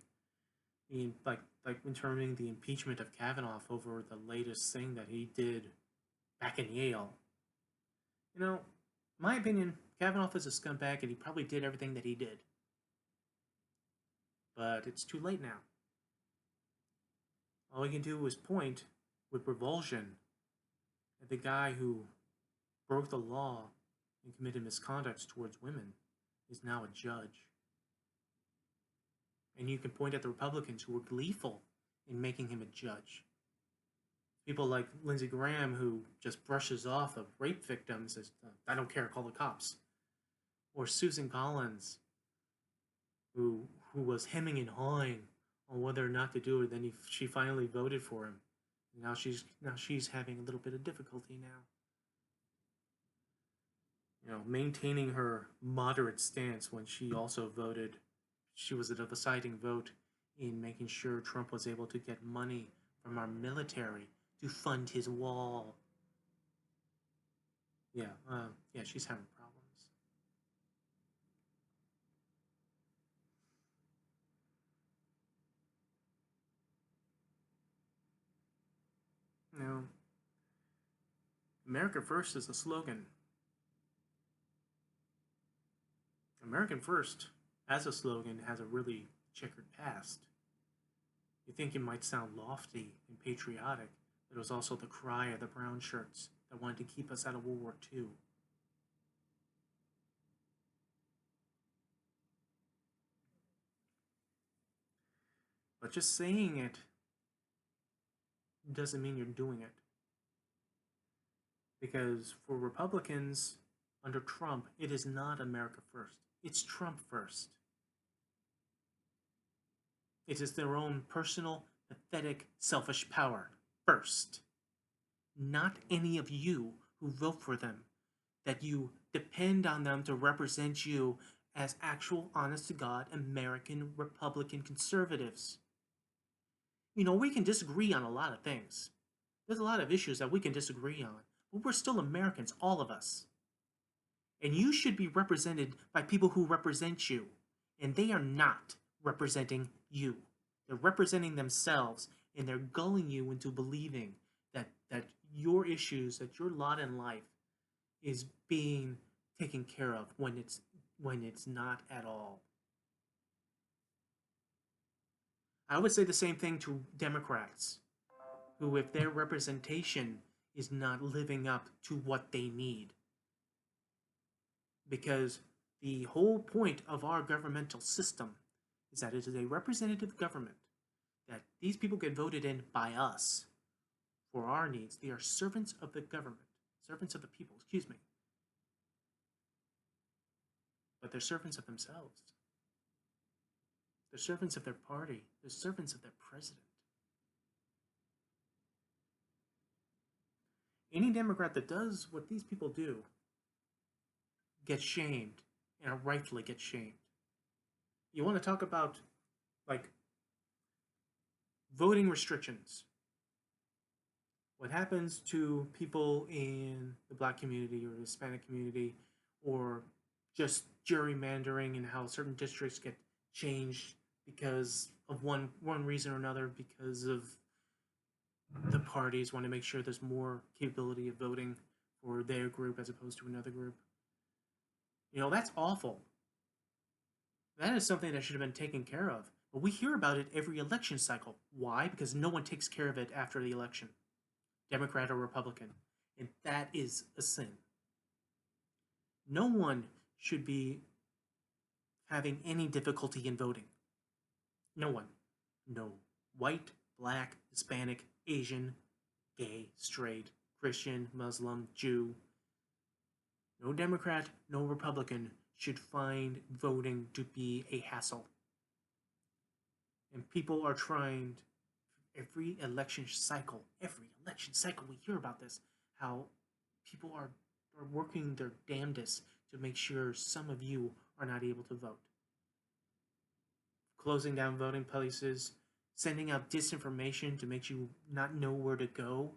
I mean, like determining the impeachment of Kavanaugh over the latest thing that he did back in Yale. My opinion, Kavanaugh is a scumbag and he probably did everything that he did. But it's too late now. All he can do is point with revulsion at the guy who broke the law and committed misconduct towards women is now a judge. And you can point at the Republicans who were gleeful in making him a judge. People like Lindsey Graham, who just brushes off the rape victims as, I don't care, call the cops. Or Susan Collins, who was hemming and hawing on whether or not to do it. Then she finally voted for him. Now she's having a little bit of difficulty now. Maintaining her moderate stance when she also voted. She was a deciding vote in making sure Trump was able to get money from our military to fund his wall. Yeah, she's having problems. America First is a slogan. American First, as a slogan, has a really checkered past. You think it might sound lofty and patriotic, but it was also the cry of the brown shirts that wanted to keep us out of World War II. But just saying it doesn't mean you're doing it. Because for Republicans under Trump, it is not America First. It's Trump first. It is their own personal, pathetic, selfish power first. Not any of you who vote for them, that you depend on them to represent you as actual, honest to God, American Republican conservatives. We can disagree on a lot of things. There's a lot of issues that we can disagree on, but we're still Americans, all of us. And you should be represented by people who represent you. And they are not representing you. They're representing themselves, and they're gulling you into believing that your issues, that your lot in life is being taken care of when it's not at all. I would say the same thing to Democrats, who, if their representation is not living up to what they need, because the whole point of our governmental system is that it is a representative government, that these people get voted in by us for our needs. They are servants of the government, servants of the people, excuse me. But they're servants of themselves. They're servants of their party. They're servants of their president. Any Democrat that does what these people do gets shamed, and rightfully gets shamed. You want to talk about, like, voting restrictions. What happens to people in the black community or the Hispanic community, or just gerrymandering and how certain districts get changed because of one reason or another, because of the parties want to make sure there's more capability of voting for their group as opposed to another group. That's awful. That is something that should have been taken care of. But we hear about it every election cycle. Why? Because no one takes care of it after the election, Democrat or Republican. And that is a sin. No one should be having any difficulty in voting. No one. No white, black, Hispanic, Asian, gay, straight, Christian, Muslim, Jew. No Democrat, no Republican should find voting to be a hassle. And people are trying every election cycle we hear about this, how people are working their damnedest to make sure some of you are not able to vote. Closing down voting places, sending out disinformation to make you not know where to go.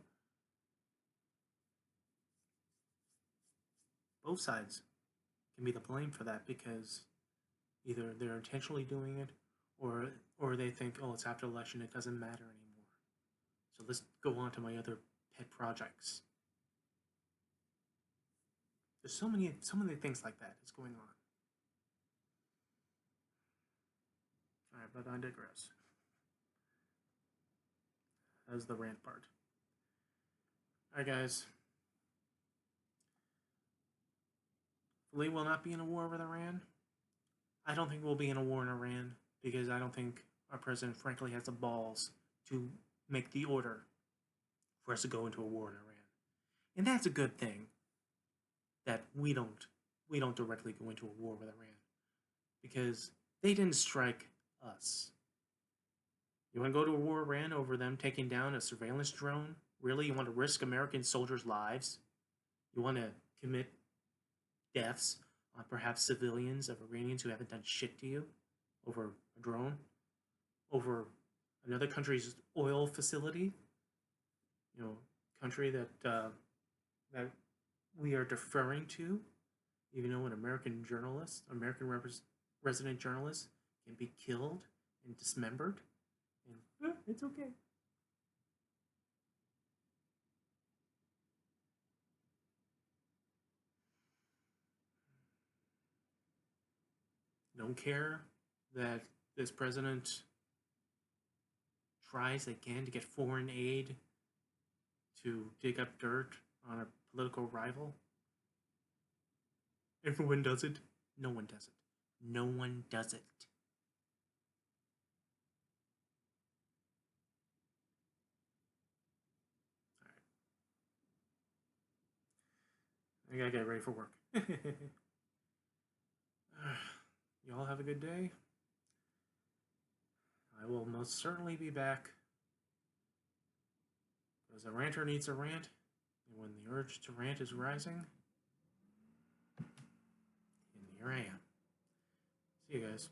Both sides can be the blame for that, because either they're intentionally doing it, or they think, oh, it's after election, it doesn't matter anymore. So let's go on to my other pet projects. There's so many things like that is going on. All right, but I digress. That was the rant part. All right, guys. Lee will not be in a war with Iran. I don't think we'll be in a war in Iran, because I don't think our president, frankly, has the balls to make the order for us to go into a war in Iran. And that's a good thing, that we don't directly go into a war with Iran, because they didn't strike us. You want to go to a war with Iran over them taking down a surveillance drone? Really? You want to risk American soldiers' lives? You want to commit deaths on perhaps civilians of Iranians who haven't done shit to you over a drone? Over another country's oil facility? Country that that we are deferring to, even though an American resident journalist can be killed and dismembered, and it's okay. Don't care that this president tries again to get foreign aid to dig up dirt on a political rival. Everyone does it. No one does it. No one does it. All right. I gotta get ready for work. Y'all have a good day. I will most certainly be back, because a ranter needs a rant, and when the urge to rant is rising, and here I am. See you guys.